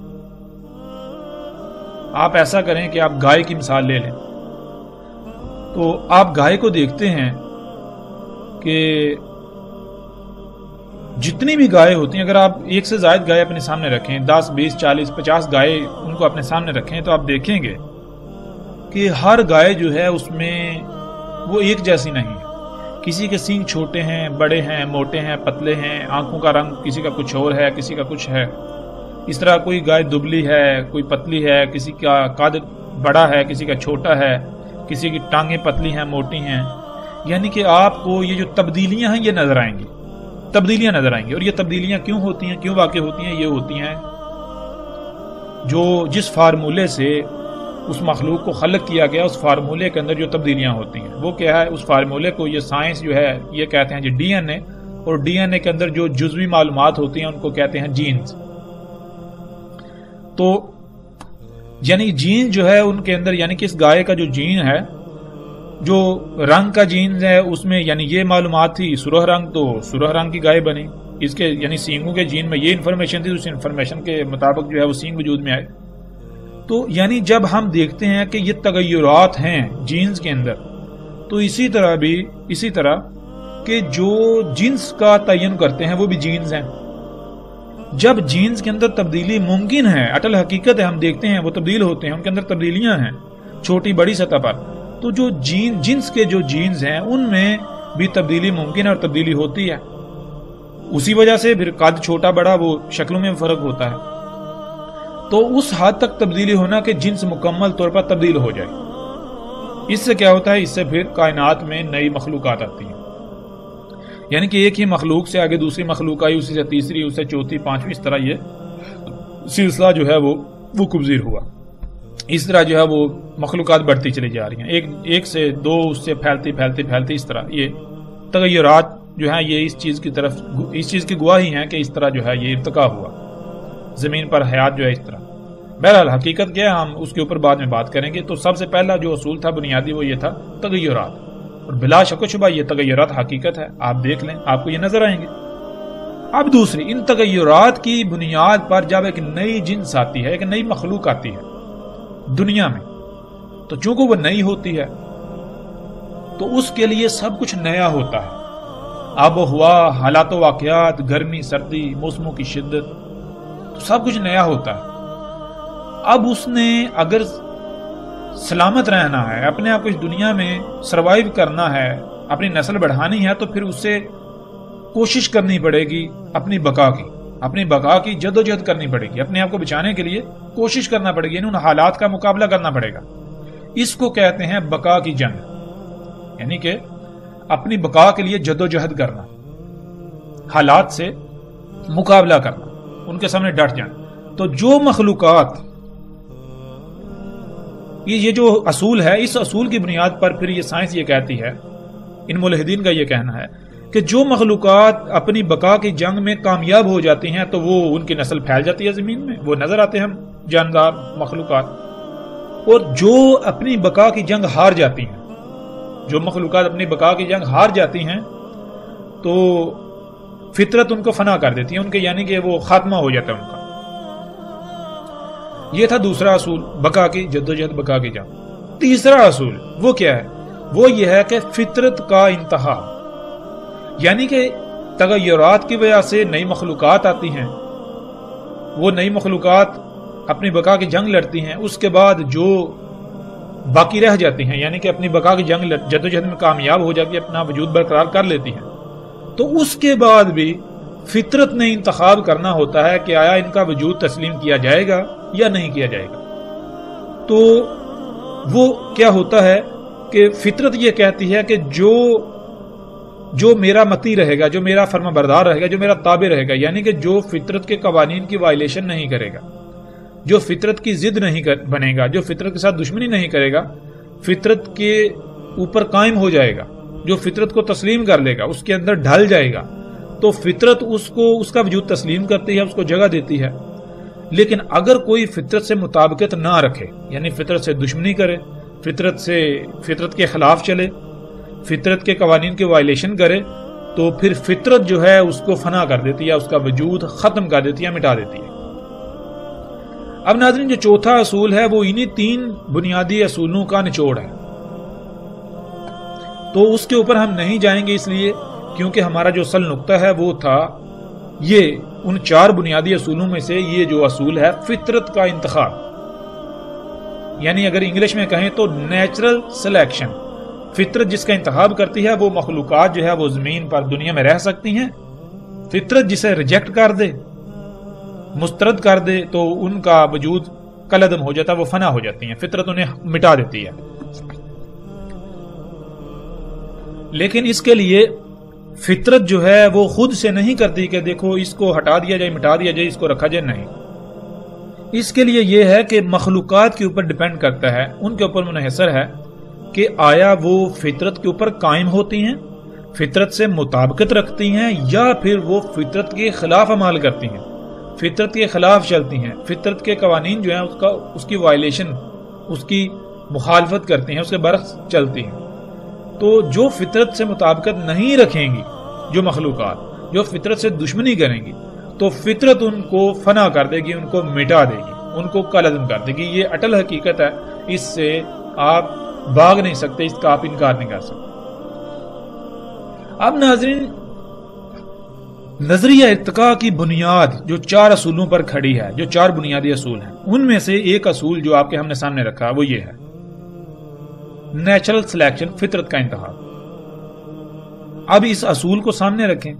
Speaker 1: آپ ایسا کریں کہ آپ گائے کی مثال لے لیں، تو آپ گائے کو دیکھتے ہیں کہ جتنی بھی گائے ہوتی ہیں، اگر آپ ایک سے زائد گائے اپنے سامنے رکھیں، 10 20 40 50 گائے ان کو اپنے سامنے رکھیں، تو آپ دیکھیں گے کہ ہر گائے جو ہے اس میں وہ ایک جیسی نہیں ہے، کسی کے سینگ چھوٹے ہیں، بڑے ہیں، موٹے ہیں، پتلے ہیں، آنکھوں کا رنگ کسی کا کچھ اور ہے، کسی کا کچھ ہے، اس طرح کوئی گائے دبلی ہے، کوئی پتلی ہے، کسی کا قد بڑا ہے، کسی کا چھوٹا ہے، کسی کی ٹانگیں پتلی ہیں، موٹی ہیں، یعنی کہ آپ کو یہ جو تبدیلیاں ہیں یہ نظر آئیں گی، تبدیلیاں نظر آئیں گی۔ اور یہ تبدیلیاں کیوں ہوتی ہیں، کیوں واقع ہوتی ہیں؟ یہ ہوتی ہیں جو جس فارمولے سے اس مخلوق کو خلق کیا گیا، اس فارمولے کے اندر جو تبدیلیاں ہوتی ہیں وہ کیا ہے؟ اس فارمولے کو یہ سائنس جو ہے یہ کہتے ہیں جی ڈی این اے، اور ڈی این اے کے اندر جو جزوی معلومات ہوتی ہیں ان کو کہتے ہیں جینز۔ تو یعنی جین جو ہے ان کے اندر، یعنی کہ اس گائے کا جو جین ہے جو رنگ کا جینز ہے اس میں یعنی یہ معلومات تھی سرخ رنگ، تو سرخ رنگ کی گائے بنی. اس کے یعنی سینگوں کے جین میں یہ انفارمیشن تھی، اس انفارمیشن کے مطابق جو ہے وہ سینگ وجود میں آئے. تو یعنی جب ہم دیکھتے ہیں کہ یہ تغیرات ہیں جینز کے اندر، تو اسی طرح کہ جو جنس کا تعین کرتے ہیں وہ بھی جینز ہیں. جب جینز کے اندر تبدیلی ممکن ہے، اٹل حقیقت ہے، ہم دیکھتے ہیں وہ تبدیل ہوتے ہیں، ان کے اندر تبدیلیاں ہیں چھوٹی بڑی سطح پر، تو جو جنس کے جو جینز ہیں ان میں بھی تبدیلی ممکن ہے اور تبدیلی ہوتی ہے. اسی وجہ سے پھر قد چھوٹا بڑا وہ شکلوں میں فرق ہوتا ہے. تو اس حد تک تبدیلی ہونا کہ جنس مکمل طور پر تبدیل ہو جائے. اس سے کیا ہوتا ہے؟ اس سے پھر کائنات میں نئی مخلوقات آتی ہیں، یعنی کہ ایک ہی مخلوق سے آگے دوسری مخلوق آئی، اسی سے تیسری، اس سے چوتھی، پانچویں، اس طرح یہ سلسلہ جو ہے وہ کبزیر ہوا. اس طرح جو ہے وہ مخلوقات بڑھتی چلی جا رہی ہیں، ایک سے دو، اس سے پھیلتی اس طرح یہ تغیرات جو ہیں یہ اس چیز کی گواہی ہیں کہ اس طرح جو ہے یہ ارتقا ہوا زمین پر حیات جو ہے اس طرح. بہرحال حقیقت کیا ہے ہم اس کے اوپر بعد میں بات کریں گے. تو سب سے پہلا جو اصول تھا بنیادی وہ یہ تھا تغیرات، اور بلا شک و شبہ یہ تغیرات حقیقت ہے، آپ دیکھ لیں آپ کو یہ نظر آئیں گے. اب دوسری، ان تغیرات کی بنیاد پر جب ایک نئی جنس آتی ہے، ایک نئی مخلوق آتی ہے دنیا میں، تو چونکہ وہ نئی ہوتی ہے تو اس کے لیے سب کچھ نیا ہوتا ہے. آب و ہوا، حالات و واقعات، گرمی سردی، موسموں کی شدت، تو سب کچھ نیا ہوتا ہے. اب اس نے اگر سلامت رہنا ہے، اپنے آپ کو اس دنیا میں سروائیو کرنا ہے، اپنی نسل بڑھانی ہے، تو پھر اسے کوشش کرنی پڑے گی اپنی بقا کی جد و جہد کرنی پڑے گی، اپنے آپ کو بچانے کے لیے کوشش کرنا پڑے گی، یعنی ان حالات کا مقابلہ کرنا پڑے گا. اس کو کہتے ہیں بقا کی جنگ، یعنی کہ اپنی بقا کے لیے جد و جہد کرنا، حالات سے مقابلہ کرنا، ان کے سامنے ڈٹ جانا. تو جو مخلوقات، یہ جو اصول ہے، اس اصول کی بنیاد پر پھر یہ سائنس یہ کہتی ہے، ان ملحدین کا یہ کہنا ہے کہ جو مخلوقات اپنی بقا کی جنگ میں کامیاب ہو جاتی ہیں تو وہ ان کی نسل پھیل جاتی ہے زمین میں، وہ نظر آتے ہیں ہم جاندار مخلوقات. اور جو اپنی بقا کی جنگ ہار جاتی ہیں، جو مخلوقات اپنی بقا کی جنگ ہار جاتی ہیں تو فطرت ان کو فنا کر دیتی ہے، ان کے یعنی کہ وہ خاتمہ ہو جاتا ہے ان کا. یہ تھا دوسرا اصول، بقا کی جدوجہد، بقا کی جنگ. تیسرا اصول وہ کیا ہے؟ وہ یہ ہے کہ فطرت کا انتہا، یعنی کہ تغیرات کی وجہ سے نئی مخلوقات آتی ہیں، وہ نئی مخلوقات اپنی بقا کی جنگ لڑتی ہیں، اس کے بعد جو باقی رہ جاتی ہیں، یعنی کہ اپنی بقا کی جنگ جدوجہد میں کامیاب ہو جاتی ہے، اپنا وجود برقرار کر لیتی ہیں، تو اس کے بعد بھی فطرت نے انتخاب کرنا ہوتا ہے کہ آیا ان کا وجود تسلیم کیا جائے گا یا نہیں کیا جائے گا. تو وہ کیا ہوتا ہے کہ فطرت یہ کہتی ہے کہ جو میرا متی رہے گا، جو میرا فرما بردار رہے گا، جو میرا تابع رہے گا، یعنی کہ جو فطرت کے قوانین کی وائلیشن نہیں کرے گا، جو فطرت کی ضد نہیں بنے گا، جو فطرت کے ساتھ دشمنی نہیں کرے گا، فطرت کے اوپر قائم ہو جائے گا، جو فطرت کو تسلیم کر لے گا، اس کے اندر ڈھل جائے گا، تو فطرت اس کا وجود تسلیم کرتی ہے، اس کو جگہ دیتی ہے. لیکن اگر کوئی فطرت سے مطابقت نہ رکھے، یعنی فطرت سے دشمنی کرے، فطرت کے خلاف چلے، فطرت کے قوانین کی وائلیشن کرے، تو پھر فطرت جو ہے اس کو فنا کر دیتی ہے، اس کا وجود ختم کر دیتی ہے، مٹا دیتی ہے. اب ناظرین، جو چوتھا اصول ہے وہ انہی 3 بنیادی اصولوں کا نچوڑ ہے. تو اس کے اوپر ہم نہیں جائیں گے، اس لیے کیونکہ ہمارا جو اصل نقطہ ہے وہ تھا یہ ان 4 بنیادی اصولوں میں سے یہ جو اصول ہے فطرت کا انتخاب، یعنی اگر انگلش میں کہیں تو نیچرل سلیکشن. فطرت جس کا انتخاب کرتی ہے وہ مخلوقات جو ہے وہ زمین پر دنیا میں رہ سکتی ہیں. فطرت جسے ریجیکٹ کر دے، مسترد کر دے، تو ان کا وجود کالعدم ہو جاتا ہے، وہ فنا ہو جاتی ہیں، فطرت انہیں مٹا دیتی ہے. لیکن اس کے لیے فطرت جو ہے وہ خود سے نہیں کرتی کہ دیکھو اس کو ہٹا دیا جائے، مٹا دیا جائے، اس کو رکھا جائے، نہیں. اس کے لیے یہ ہے کہ مخلوقات کے اوپر ڈیپینڈ کرتا ہے، ان کے اوپر منحصر ہے کہ آیا وہ فطرت کے اوپر قائم ہوتی ہیں، فطرت سے مطابقت رکھتی ہیں، یا پھر وہ فطرت کے خلاف عمل کرتی ہیں، فطرت کے خلاف چلتی ہیں، فطرت کے قوانین جو ہیں اس کی وائلیشن، اس کی مخالفت کرتی ہیں، اس کے برعکس چلتی ہیں. تو جو فطرت سے مطابقت نہیں رکھیں گی، جو مخلوقات جو فطرت سے دشمنی کریں گی، تو فطرت ان کو فنا کر دے گی، ان کو مٹا دے گی، ان کو کالعدم کر دے گی۔ یہ اٹل حقیقت ہے، اس سے آپ بھاگ نہیں سکتے، اس کا آپ انکار نہیں کر سکتے۔ اب ناظرین، نظریہ ارتقاء کی بنیاد جو 4 اصولوں پر کھڑی ہے، جو 4 بنیادی اصول ہیں، ان میں سے ایک اصول جو آپ کے ہم نے سامنے رکھا وہ یہ ہے، نیچرل سلیکشن، فطرت کا انتخاب۔ اب اس اصول کو سامنے رکھیں،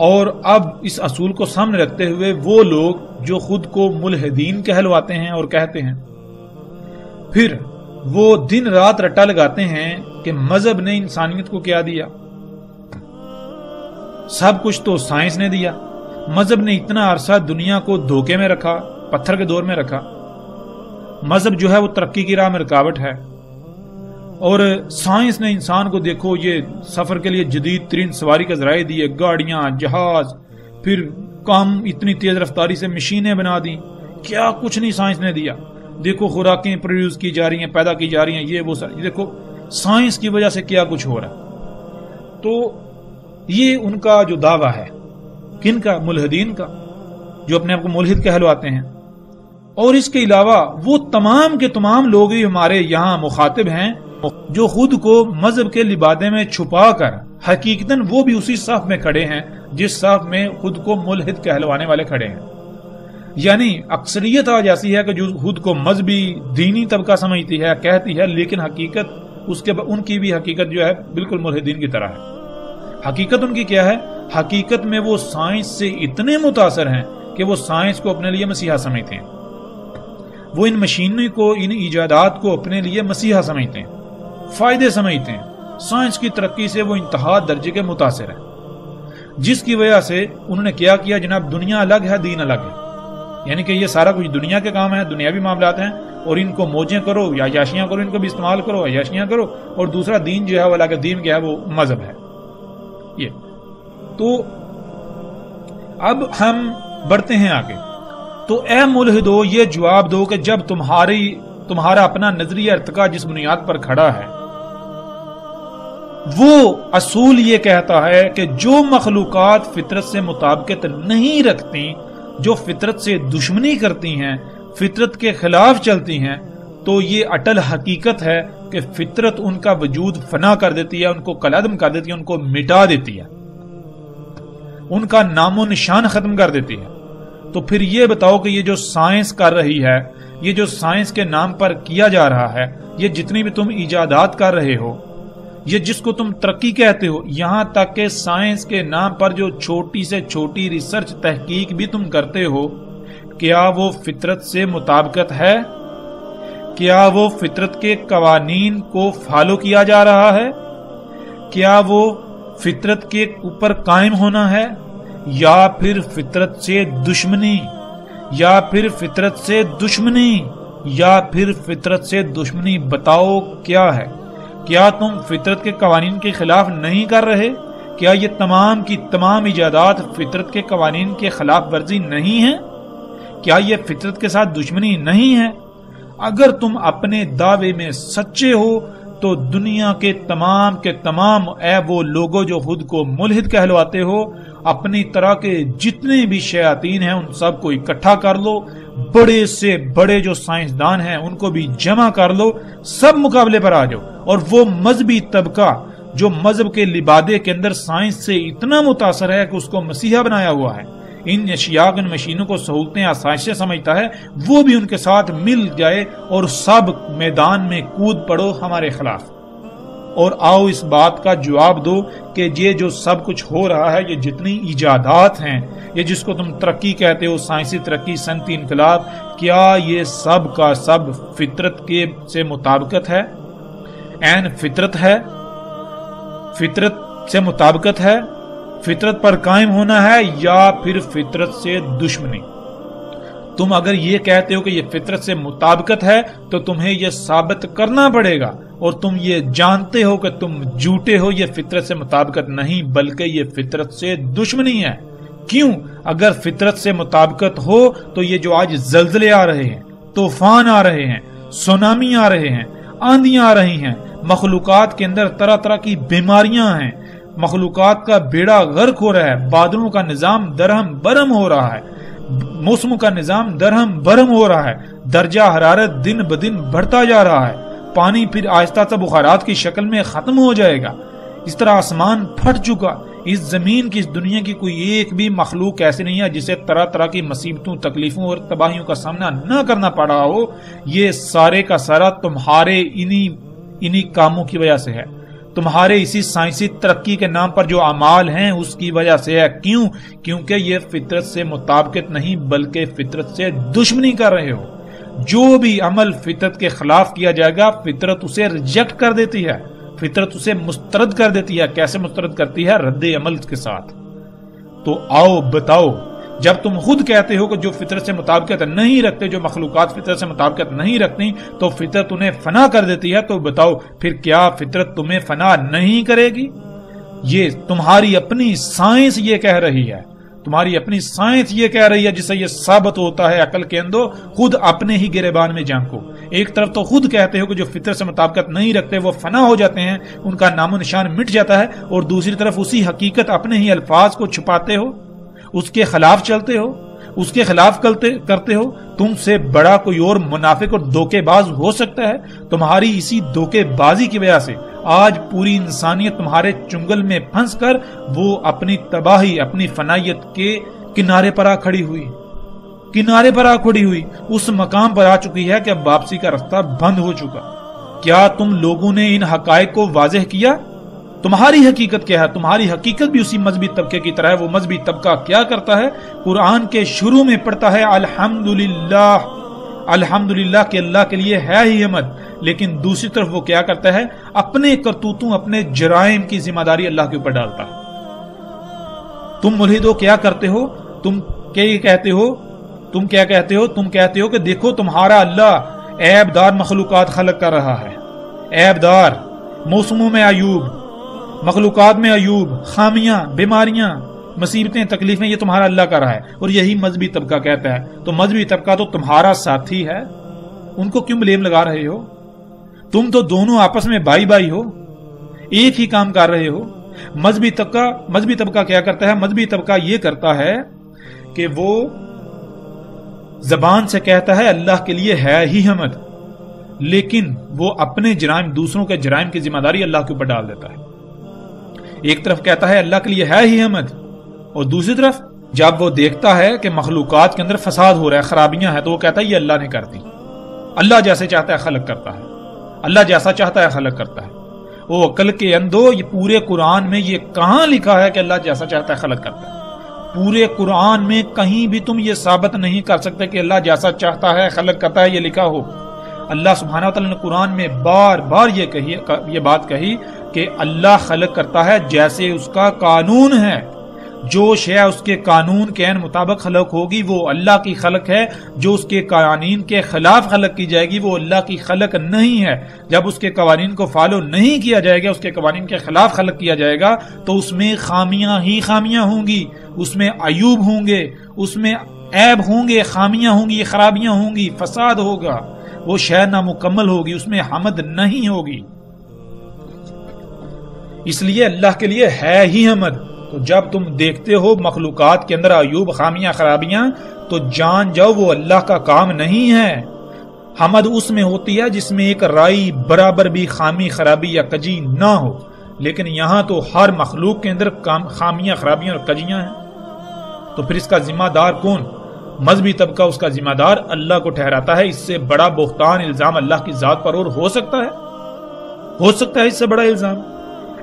Speaker 1: اور اب اس اصول کو سامنے رکھتے ہوئے وہ لوگ جو خود کو ملحدین کہلواتے ہیں اور کہتے ہیں، پھر وہ دن رات رٹا لگاتے ہیں کہ مذہب نے انسانیت کو کیا دیا، سب کچھ تو سائنس نے دیا، مذہب نے اتنا عرصہ دنیا کو دھوکے میں رکھا، پتھر کے دور میں رکھا، مذہب جو ہے وہ ترقی کی راہ میں رکاوٹ ہے، اور سائنس نے انسان کو دیکھو یہ سفر کے لیے جدید ترین سواری کا ذرائع دیے، گاڑیاں، جہاز، پھر کام اتنی تیز رفتاری سے مشینیں بنا دی، کیا کچھ نہیں سائنس نے دیا، دیکھو خوراکیں پروڈیوس کی جا رہی ہیں، پیدا کی جا رہی ہیں، یہ وہ سر، دیکھو سائنس کی وجہ سے کیا کچھ ہو رہا ہے۔ تو یہ ان کا جو دعویٰ ہے، کن کا؟ ملحدین کا، جو اپنے آپ کو ملحد کہلواتے ہیں۔ اور اس کے علاوہ وہ تمام کے تمام لوگ ہی ہمارے یہاں مخاطب ہیں جو خود کو مذہب کے لبادے میں چھپا کر حقیقتاً وہ بھی اسی صف میں کھڑے ہیں جس صف میں خود کو ملحد کہلوانے والے کھڑے ہیں۔ یعنی اکثریت آج ایسی ہے کہ جو خود کو مذہبی دینی طبقہ سمجھتی ہے، کہتی ہے، لیکن حقیقت ان کی بھی حقیقت جو ہے بالکل ملحدین کی طرح ہے۔ حقیقت ان کی کیا ہے؟ حقیقت میں وہ سائنس سے اتنے متاثر ہیں کہ وہ سائنس کو اپنے لیے مسیحا سمجھتے ہیں، وہ ان مشینوں کو، ان ایجادات کو اپنے لیے مسیحا سمجھتے ہیں، فائدے سمجھتے ہیں، سائنس کی ترقی سے وہ انتہا درجے کے متاثر ہیں، جس کی وجہ سے انہوں نے کیا کیا جناب، دنیا الگ ہے، دین الگ ہے، یعنی کہ یہ سارا کچھ دنیا کے کام ہے، دنیاوی معاملات ہیں، اور ان کو موجیں کرو یا عیاشیاں کرو، ان کو بھی استعمال کرو، عیاشیاں کرو، اور دوسرا دین جو ہے وہ الگ ہے، دین کیا ہے؟ وہ مذہب ہے۔ یہ تو اب ہم بڑھتے ہیں آگے۔ تو اے ملحدو، یہ جواب دو کہ جب تمہارا اپنا نظریہ ارتقاء جس بنیاد پر کھڑا ہے، وہ اصول یہ کہتا ہے کہ جو مخلوقات فطرت سے مطابقت نہیں رکھتی، جو فطرت سے دشمنی کرتی ہیں، فطرت کے خلاف چلتی ہیں، تو یہ اٹل حقیقت ہے کہ فطرت ان کا وجود فنا کر دیتی ہے، ان کو کالعدم کر دیتی ہے، ان کو مٹا دیتی ہے، ان کا نام و نشان ختم کر دیتی ہے۔ تو پھر یہ بتاؤ کہ یہ جو سائنس کر رہی ہے، یہ جو سائنس کے نام پر کیا جا رہا ہے، یہ جتنی بھی تم ایجادات کر رہے ہو، یہ جس کو تم ترقی کہتے ہو، یہاں تک کہ سائنس کے نام پر جو چھوٹی سے چھوٹی ریسرچ تحقیق بھی تم کرتے ہو، کیا وہ فطرت سے مطابقت ہے؟ کیا وہ فطرت کے قوانین کو فالو کیا جا رہا ہے؟ کیا وہ فطرت کے اوپر قائم ہونا ہے، یا پھر فطرت سے دشمنی، یا پھر فطرت سے دشمنی، یا پھر فطرت سے دشمنی؟ بتاؤ کیا ہے؟ کیا تم فطرت کے قوانین کے خلاف نہیں کر رہے؟ کیا یہ تمام کی تمام ایجادات فطرت کے قوانین کے خلاف ورزی نہیں ہیں؟ کیا یہ فطرت کے ساتھ دشمنی نہیں ہے؟ اگر تم اپنے دعوے میں سچے ہو تو دنیا کے تمام اے وہ لوگوں جو خود کو ملحد کہلواتے ہو، اپنی طرح کے جتنے بھی شیاطین ہیں ان سب کو اکٹھا کر لو، بڑے سے بڑے جو سائنسدان ہیں ان کو بھی جمع کر لو، سب مقابلے پر آ جاؤ، اور وہ مذہبی طبقہ جو مذہب کے لبادے کے اندر سائنس سے اتنا متاثر ہے کہ اس کو مسیحا بنایا ہوا ہے، ان اشیاء ان مشینوں کو سہولتیں آسائشیں سمجھتا ہے، وہ بھی ان کے ساتھ مل جائے اور سب میدان میں کود پڑو ہمارے خلاف، اور آؤ اس بات کا جواب دو کہ یہ جو سب کچھ ہو رہا ہے، یہ جتنی ایجادات ہیں، یہ جس کو تم ترقی کہتے ہو، سائنسی ترقی، صنعتی انقلاب، کیا یہ سب کا سب فطرت کے سے مطابقت ہے؟ عین فطرت ہے؟ فطرت سے مطابقت ہے؟ فطرت پر قائم ہونا ہے، یا پھر فطرت سے دشمنی؟ تم اگر یہ کہتے ہو کہ یہ فطرت سے مطابقت ہے تو تمہیں یہ ثابت کرنا پڑے گا، اور تم یہ جانتے ہو کہ تم جھوٹے ہو، یہ فطرت سے مطابقت نہیں بلکہ یہ فطرت سے دشمنی ہے۔ کیوں؟ اگر فطرت سے مطابقت ہو تو یہ جو آج زلزلے آ رہے ہیں، طوفان آ رہے ہیں، سونامی آ رہے ہیں، آندیاں آ رہی ہیں، مخلوقات کے اندر طرح طرح کی بیماریاں ہیں، مخلوقات کا بیڑا غرق ہو رہا ہے، بادلوں کا نظام درہم برہم ہو رہا ہے، موسموں کا نظام درہم برہم ہو رہا ہے، درجہ حرارت دن بدن بڑھتا جا رہا ہے، پانی پھر آہستہ آہستہ بخارات کی شکل میں ختم ہو جائے گا، اس طرح آسمان پھٹ چکا، اس زمین کی اس دنیا کی کوئی ایک بھی مخلوق ایسی نہیں ہے جسے طرح طرح کی مصیبتوں تکلیفوں اور تباہیوں کا سامنا نہ کرنا پڑ رہا ہو۔ یہ سارے کا سارا تمہارے انہی کاموں کی وجہ سے ہے، تمہارے اسی سائنسی ترقی کے نام پر جو اعمال ہیں اس کی وجہ سے ہے۔ کیوں؟ کیونکہ یہ فطرت سے مطابقت نہیں بلکہ فطرت سے دشمنی کر رہے ہو۔ جو بھی عمل فطرت کے خلاف کیا جائے گا فطرت اسے ریجیکٹ کر دیتی ہے، فطرت اسے مسترد کر دیتی ہے۔ کیسے مسترد کرتی ہے؟ رد عمل کے ساتھ۔ تو آؤ بتاؤ، جب تم خود کہتے ہو کہ جو فطرت سے مطابقت نہیں رکھتے، جو مخلوقات فطرت سے مطابقت نہیں رکھتی تو فطرت انہیں فنا کر دیتی ہے، تو بتاؤ پھر کیا فطرت تمہیں فنا نہیں کرے گی؟ یہ تمہاری اپنی سائنس یہ کہہ رہی ہے، تمہاری اپنی سائنس یہ کہہ رہی ہے، جسے یہ ثابت ہوتا ہے عقل کے اندر۔ خود اپنے ہی گریبان میں جھانکو۔ ایک طرف تو خود کہتے ہو کہ جو فطرت سے مطابقت نہیں رکھتے وہ فنا ہو جاتے ہیں، ان کا نام و نشان مٹ جاتا ہے، اور دوسری طرف اسی حقیقت اپنے ہی الفاظ کو چھپاتے ہو، اس کے خلاف چلتے ہو، اس کے خلاف کرتے ہو۔ تم سے بڑا کوئی اور منافق اور دھوکے باز ہو سکتا ہے؟ تمہاری اسی دھوکے بازی کی وجہ سے آج پوری انسانیت تمہارے چنگل میں پھنس کر وہ اپنی تباہی، اپنی فنائیت کے کنارے پر آ کھڑی ہوئی، اس مقام پر آ چکی ہے کہ اب واپسی کا راستہ بند ہو چکا۔ کیا تم لوگوں نے ان حقائق کو واضح کیا؟ تمہاری حقیقت کیا ہے؟ تمہاری حقیقت بھی اسی مذہبی طبقے کی طرح ہے۔ وہ مذہبی طبقہ کیا کرتا ہے؟ قرآن کے شروع میں پڑھتا ہے الحمدللہ، الحمدللہ کہ اللہ کے لیے ہے ہی حمد، لیکن دوسری طرف وہ کیا کرتا ہے؟ اپنے کرتوتوں، اپنے جرائم کی ذمہ داری اللہ کے اوپر ڈالتا ہے۔ تم ملحدو کیا کرتے ہو؟ تم کیا کہتے ہو؟ تم کہتے ہو کہ دیکھو تمہارا اللہ عیب دار مخلوقات خلق کر رہا ہے، عیب دار موسموں میں عیوب، مخلوقات میں عیوب، خامیاں، بیماریاں، مصیبتیں، تکلیفیں، یہ تمہارا اللہ کر رہا ہے، اور یہی مذہبی طبقہ کہتا ہے۔ تو مذہبی طبقہ تو تمہارا ساتھی ہے، ان کو کیوں بلیم لگا رہے ہو؟ تم تو دونوں آپس میں بھائی بھائی ہو، ایک ہی کام کر رہے ہو۔ مذہبی طبقہ کیا کرتا ہے؟ مذہبی طبقہ یہ کرتا ہے کہ وہ زبان سے کہتا ہے اللہ کے لیے ہے ہی حمد، لیکن وہ اپنے جرائم، دوسروں کے جرائم کی ذمہ داری اللہ کے اوپر ڈال دیتا ہے۔ ایک طرف کہتا ہے اللہ کے لیے ہے ہی حمد، اور دوسری طرف جب وہ دیکھتا ہے کہ مخلوقات کے اندر فساد ہو رہا ہے، خرابیاں ہیں، تو وہ کہتا ہے یہ اللہ نے کر دی، اللہ جیسے چاہتا ہے خلق کرتا ہے، اللہ جیسا چاہتا ہے خلق کرتا ہے۔ وہ عقل کے اندو، یہ پورے قرآن میں یہ کہاں لکھا ہے کہ اللہ جیسا چاہتا ہے خلق کرتا ہے؟ پورے قرآن میں کہیں بھی تم یہ ثابت نہیں کر سکتے کہ اللہ جیسا چاہتا ہے خلق کرتا ہے یہ لکھا ہو۔ اللہ سبحانہ وتعالی نے قرآن میں بار بار یہ بات کہی کہ اللہ خلق کرتا ہے جیسے اس کا قانون ہے، جو شے اس کے قانون کے عین مطابق خلق ہوگی وہ اللہ کی خلق ہے، جو اس کے قوانین کے خلاف خلق کی جائے گی وہ اللہ کی خلق نہیں ہے۔ جب اس کے قوانین کو فالو نہیں کیا جائے گا، اس کے قوانین کے خلاف خلق کیا جائے گا، تو اس میں خامیاں ہی خامیاں ہوں گی، اس میں عیوب ہوں گے، اس میں عیب ہوں گے، خامیاں ہوں گی، خرابیاں ہوں گی، فساد ہوگا، وہ شے نامکمل ہوگی، اس میں حمد نہیں ہوگی۔ اس لیے اللہ کے لیے ہے ہی حمد۔ تو جب تم دیکھتے ہو مخلوقات کے اندر عیوب، خامیاں، خرابیاں، تو جان جاؤ وہ اللہ کا کام نہیں ہے۔ حمد اس میں ہوتی ہے جس میں ایک رائی برابر بھی خامی، خرابی یا کجی نہ ہو، لیکن یہاں تو ہر مخلوق کے اندر خامیاں، خرابیاں اور کجیاں ہیں۔ تو پھر اس کا ذمہ دار کون؟ مذہبی طبقہ اس کا ذمہ دار اللہ کو ٹھہراتا ہے۔ اس سے بڑا بہتان الزام اللہ کی ذات پر اور ہو سکتا ہے؟ ہو سکتا ہے اس سے بڑا الزام؟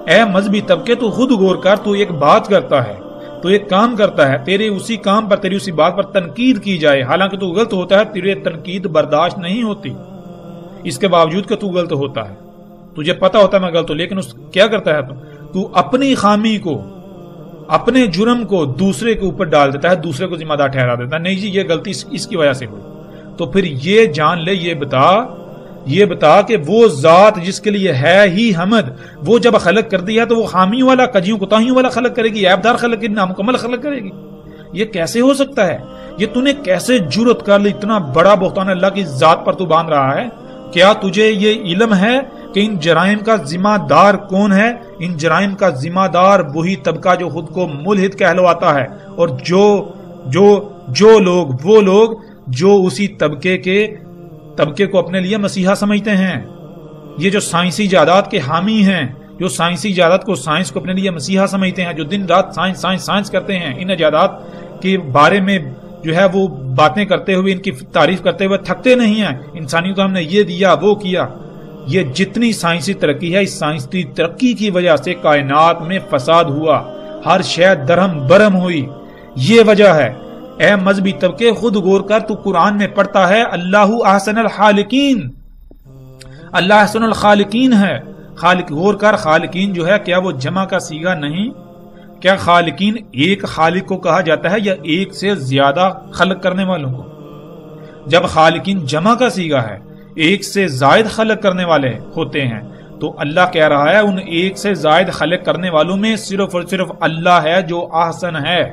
Speaker 1: اے مذہبی طبقے تو خود غور کر، تو ایک بات کرتا ہے، تو ایک کام کرتا ہے، تیرے اسی کام پر، تیری اسی بات پر تنقید کی جائے، حالانکہ تو غلط ہوتا ہے، تیرے تنقید برداشت نہیں ہوتی، اس کے باوجود کہ تو غلط ہوتا ہے، تجھے پتا ہوتا ہے میں غلط ہوں، لیکن کیا کرتا ہے تو اپنی خامی کو، اپنے جرم کو دوسرے کے اوپر ڈال دیتا ہے، دوسرے کو ذمہ دار ٹھہرا دیتا ہے، نہیں جی یہ غلطی اس کی وجہ سے ہوئی۔ تو پھر یہ جان لے، یہ بتا کہ وہ ذات جس کے لیے ہے ہی حمد، وہ جب خلق کرتی ہے تو وہ خامیوں والا، کجیوں، کوتاہیوں والا خلق کرے گی، عیب دار خلق کرے گی، نامکمل خلق کرے گی؟ یہ کیسے ہو سکتا ہے؟ یہ تو نے کیسے جرأت کر لی؟ اتنا بڑا بہتان اللہ کی ذات پر تو باندھ رہا ہے؟ کیا تجھے یہ علم ہے کہ ان جرائم کا ذمہ دار کون ہے؟ ان جرائم کا ذمہ دار وہی طبقہ جو خود کو ملحد کہلواتا ہے، اور جو لوگ جو اسی طبقے کو اپنے لیے مسیحا سمجھتے ہیں۔ یہ جو سائنسی ایجادات کے حامی ہیں، جو سائنسی ایجادات کو سائنس کو اپنے لیے مسیحا سمجھتے ہیں، جو دن رات سائنس کرتے ہیں، ان ایجادات کے بارے میں جو ہے وہ باتیں کرتے ہوئے، ان کی تعریف کرتے ہوئے تھکتے نہیں ہیں۔ انسانیت کو ہم نے یہ دیا، وہ کیا۔ یہ جتنی سائنسی ترقی ہے، اس سائنسی ترقی کی وجہ سے کائنات میں فساد ہوا، ہر شے درہم برہم ہوئی۔ یہ وجہ ہے۔ اے مذہبی طبقے، خود غور کر، تو قرآن میں پڑھتا ہے اللہ احسن الخالقین، اللہ احسن الخالقین ہے۔ خالق، غور کر، خالقین جو ہے کیا وہ جمع کا صیغہ نہیں؟ کیا خالقین ایک خالق کو کہا جاتا ہے یا ایک سے زیادہ خلق کرنے والوں کو؟ جب خالقین جمع کا صیغہ ہے، ایک سے زائد خلق کرنے والے ہوتے ہیں، تو اللہ کہہ رہا ہے ان ایک سے زائد خلق کرنے والوں میں صرف اور صرف اللہ ہے جو احسن ہے،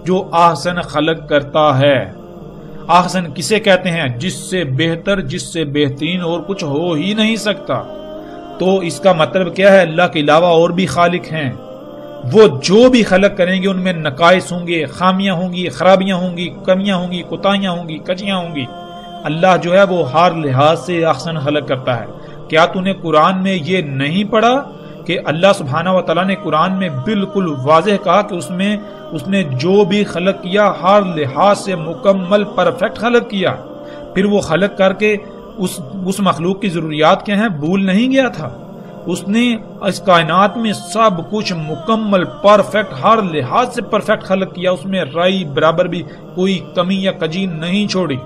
Speaker 1: جو احسن خلق کرتا ہے۔ احسن کسے کہتے ہیں؟ جس سے بہتر، جس سے بہترین اور کچھ ہو ہی نہیں سکتا۔ تو اس کا مطلب کیا ہے؟ اللہ کے علاوہ اور بھی خالق ہیں، وہ جو بھی خلق کریں گے ان میں نقائص ہوں گے، خامیاں ہوں گی، خرابیاں ہوں گی، کمیاں ہوں گی، کوتاہیاں ہوں گی، کجیاں ہوں گی۔ اللہ جو ہے وہ ہر لحاظ سے احسن خلق کرتا ہے۔ کیا تو نے قرآن میں یہ نہیں پڑھا کہ اللہ سبحانہ و تعالیٰ نے قرآن میں بالکل واضح کہا کہ اس نے جو بھی خلق کیا ہر لحاظ سے مکمل پرفیکٹ خلق کیا، پھر وہ خلق کر کے اس مخلوق کی ضروریات کیا ہیں بھول نہیں گیا تھا۔ اس نے اس کائنات میں سب کچھ مکمل پرفیکٹ، ہر لحاظ سے پرفیکٹ خلق کیا، اس میں رائی برابر بھی کوئی کمی یا کجی نہیں چھوڑی۔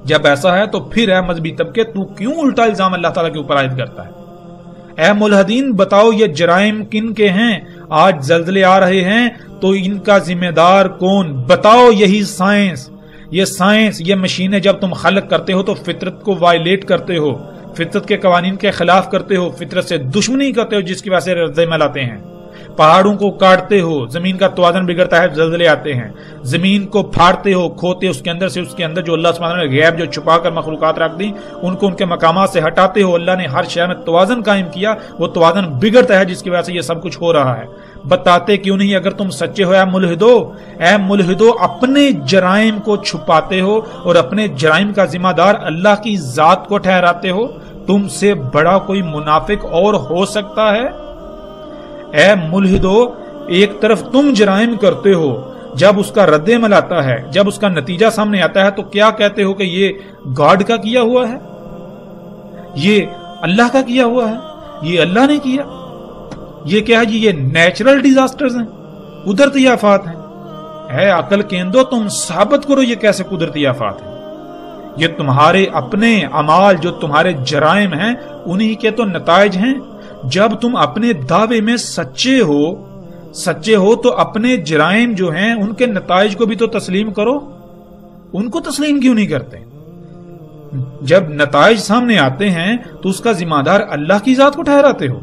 Speaker 1: جب ایسا ہے تو پھر اے مذہبی طبقے، تو کیوں الٹا الزام اللہ تعالیٰ کے اوپر عائد کرتا ہے؟ اے ملحدین، بتاؤ یہ جرائم کن کے ہیں؟ آج زلزلے آ رہے ہیں تو ان کا ذمہ دار کون؟ بتاؤ یہی سائنس، یہ مشینیں جب تم خلق کرتے ہو تو فطرت کو وائلیٹ کرتے ہو، فطرت کے قوانین کے خلاف کرتے ہو، فطرت سے دشمنی کرتے ہو، جس کی وجہ سے رد عمل آتے ہیں۔ پہاڑوں کو کاٹتے ہو، زمین کا توازن بگڑتا ہے، زلزلے آتے ہیں۔ زمین کو پھاڑتے ہو، کھوتے اس کے اندر جو اللہ سبحانہ نے غیب جو چھپا کر مخلوقات رکھ دی ان کو ان کے مقامات سے ہٹاتے ہو۔ اللہ نے ہر شے میں توازن قائم کیا، وہ توازن بگڑتا ہے جس کی وجہ سے یہ سب کچھ ہو رہا ہے۔ بتاتے کیوں نہیں اگر تم سچے ہو؟ اے ملحدو، اپنے جرائم کو چھپاتے ہو اور اپنے جرائم کا ذمہ دار اللہ کی ذات کو ٹھہراتے ہو۔ تم سے بڑا کوئی منافق اور ہو سکتا ہے؟ اے ملحدو، ایک طرف تم جرائم کرتے ہو، جب اس کا رد عمل آتا ہے، جب اس کا نتیجہ سامنے آتا ہے تو کیا کہتے ہو کہ یہ گاڈ کا کیا ہوا ہے، یہ اللہ کا کیا ہوا ہے، یہ اللہ نے کیا۔ یہ کیا ہے جی؟ یہ نیچرل ڈیزاسٹرز ہیں، قدرتی آفات ہیں۔ اے عقل کیندو، تم ثابت کرو یہ کیسے قدرتی آفات ہیں۔ یہ تمہارے اپنے اعمال، جو تمہارے جرائم ہیں، انہی کے تو نتائج ہیں۔ جب تم اپنے دعوے میں سچے ہو تو اپنے جرائم جو ہیں ان کے نتائج کو بھی تو تسلیم کرو۔ ان کو تسلیم کیوں نہیں کرتے؟ جب نتائج سامنے آتے ہیں تو اس کا ذمہ دار اللہ کی ذات کو ٹھہراتے ہو،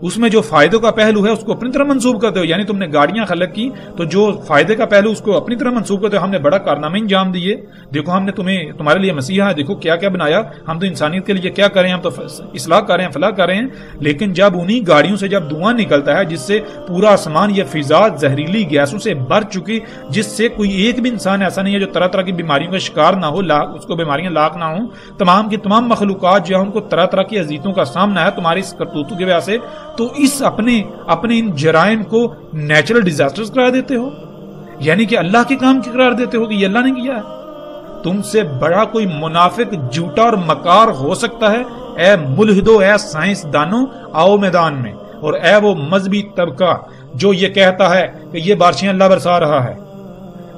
Speaker 1: اس میں جو فائدوں کا پہلو ہے اس کو اپنی طرح منسوب کرتے ہو۔ یعنی تم نے گاڑیاں خلق کی تو جو فائدے کا پہلو اس کو اپنی طرح منسوب کرتے ہو۔ ہم نے بڑا کارنامہ انجام دیے، دیکھو ہم نے تمہارے لیے مسیحا ہے، دیکھو کیا کیا بنایا، ہم تو انسانیت کے لیے کیا کر رہے ہیں، ہم تو اصلاح کر رہے ہیں، فلاح کر رہے ہیں۔ لیکن جب انہی گاڑیوں سے جب دھواں نکلتا ہے جس سے پورا آسمان، یہ فضا زہریلی گیسوں سے بھر چکی، جس سے کوئی ایک بھی انسان ایسا نہیں ہے جو طرح طرح کی بیماریوں کا شکار نہ ہو، اس کو بیماریاں لاحق نہ ہوں، تمام کی تمام مخلوقات جو ہے ان کو طرح طرح کی اذیتوں کا سامنا ہے تمہاری اس کرتوتوں کی وجہ سے، تو اس اپنے ان جرائم کو نیچرل ڈیزاسٹرز قرار دیتے ہو، یعنی کہ اللہ کے کام کی قرار دیتے ہو کہ یہ اللہ نے کیا ہے۔ تم سے بڑا کوئی منافق، جھوٹا اور مکار ہو سکتا ہے؟ اے ملحدو، اے سائنس دانو، آؤ میدان میں۔ اور اے وہ مذہبی طبقہ جو یہ کہتا ہے کہ یہ بارشیں اللہ برسا رہا ہے،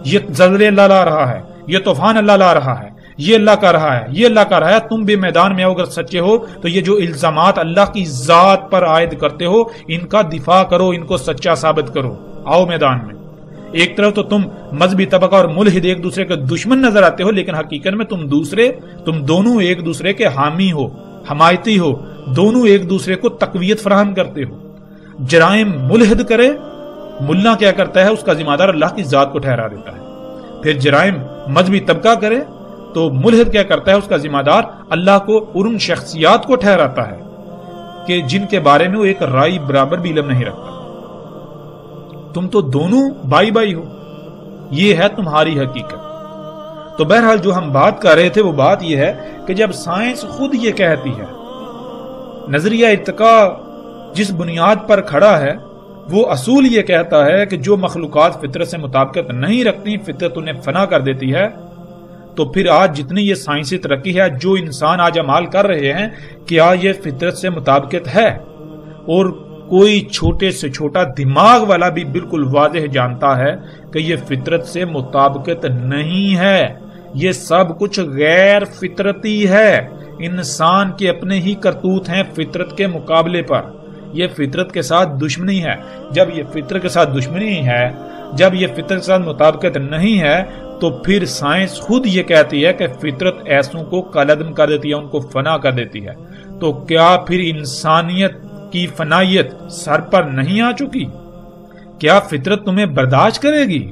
Speaker 1: یہ زلزلے اللہ لا رہا ہے، یہ طوفان اللہ لا رہا ہے، یہ اللہ کا رہا ہے، یہ اللہ کا رہا ہے، تم بھی میدان میں اگر سچے ہو تو یہ جو الزامات اللہ کی ذات پر عائد کرتے ہو ان کا دفاع کرو، ان کو سچا ثابت کرو، آؤ میدان میں۔ ایک طرف تو تم مذہبی طبقہ اور ملحد ایک دوسرے کے دشمن نظر آتے ہو، لیکن حقیقت میں تم دونوں ایک دوسرے کے حامی ہو، حمایتی ہو، دونوں ایک دوسرے کو تقویت فراہم کرتے ہو۔ جرائم ملحد کرے، ملا کیا کرتا ہے؟ اس کا ذمہ دار اللہ کی ذات کو ٹھہرا دیتا ہے۔ پھر جرائم مذہبی طبقہ کرے تو ملحد کیا کرتا ہے؟ اس کا ذمہ دار اللہ کو اور ان شخصیات کو ٹھہراتا ہے۔ کہ جن کے بارے میں وہ ایک رائی برابر بھی علم نہیں رکھتا. تم تو دونوں بائی بائی ہو، یہ ہے تمہاری حقیقت. تو بہرحال جو ہم بات کر رہے تھے وہ بات یہ ہے کہ جب سائنس خود یہ کہتی ہے، نظریہ ارتقاء جس بنیاد پر کھڑا ہے وہ اصول یہ کہتا ہے کہ جو مخلوقات فطرت سے مطابقت نہیں رکھتی، فطرت انہیں فنا کر دیتی ہے، تو پھر آج جتنی یہ سائنسی ترقی ہے، جو انسان آج عمال کر رہے ہیں، کیا یہ فطرت سے مطابقت ہے؟ اور کوئی چھوٹے سے چھوٹا دماغ والا بھی بالکل واضح جانتا ہے کہ یہ فطرت سے مطابقت نہیں ہے، یہ سب کچھ غیر فطرتی ہے. انسان کے اپنے ہی کرتوت ہیں فطرت کے مقابلے پر. یہ فطرت کے ساتھ دشمنی ہے. جب یہ فطرت کے ساتھ دشمنی ہے، جب یہ فطرت کے ساتھ مطابقت نہیں ہے، تو پھر سائنس خود یہ کہتی ہے کہ فطرت ایسوں کو کالعدم کر دیتی ہے، ان کو فنا کر دیتی ہے. تو کیا پھر انسانیت کی فنائیت سر پر نہیں آ چکی؟ کیا فطرت تمہیں برداشت کرے گی؟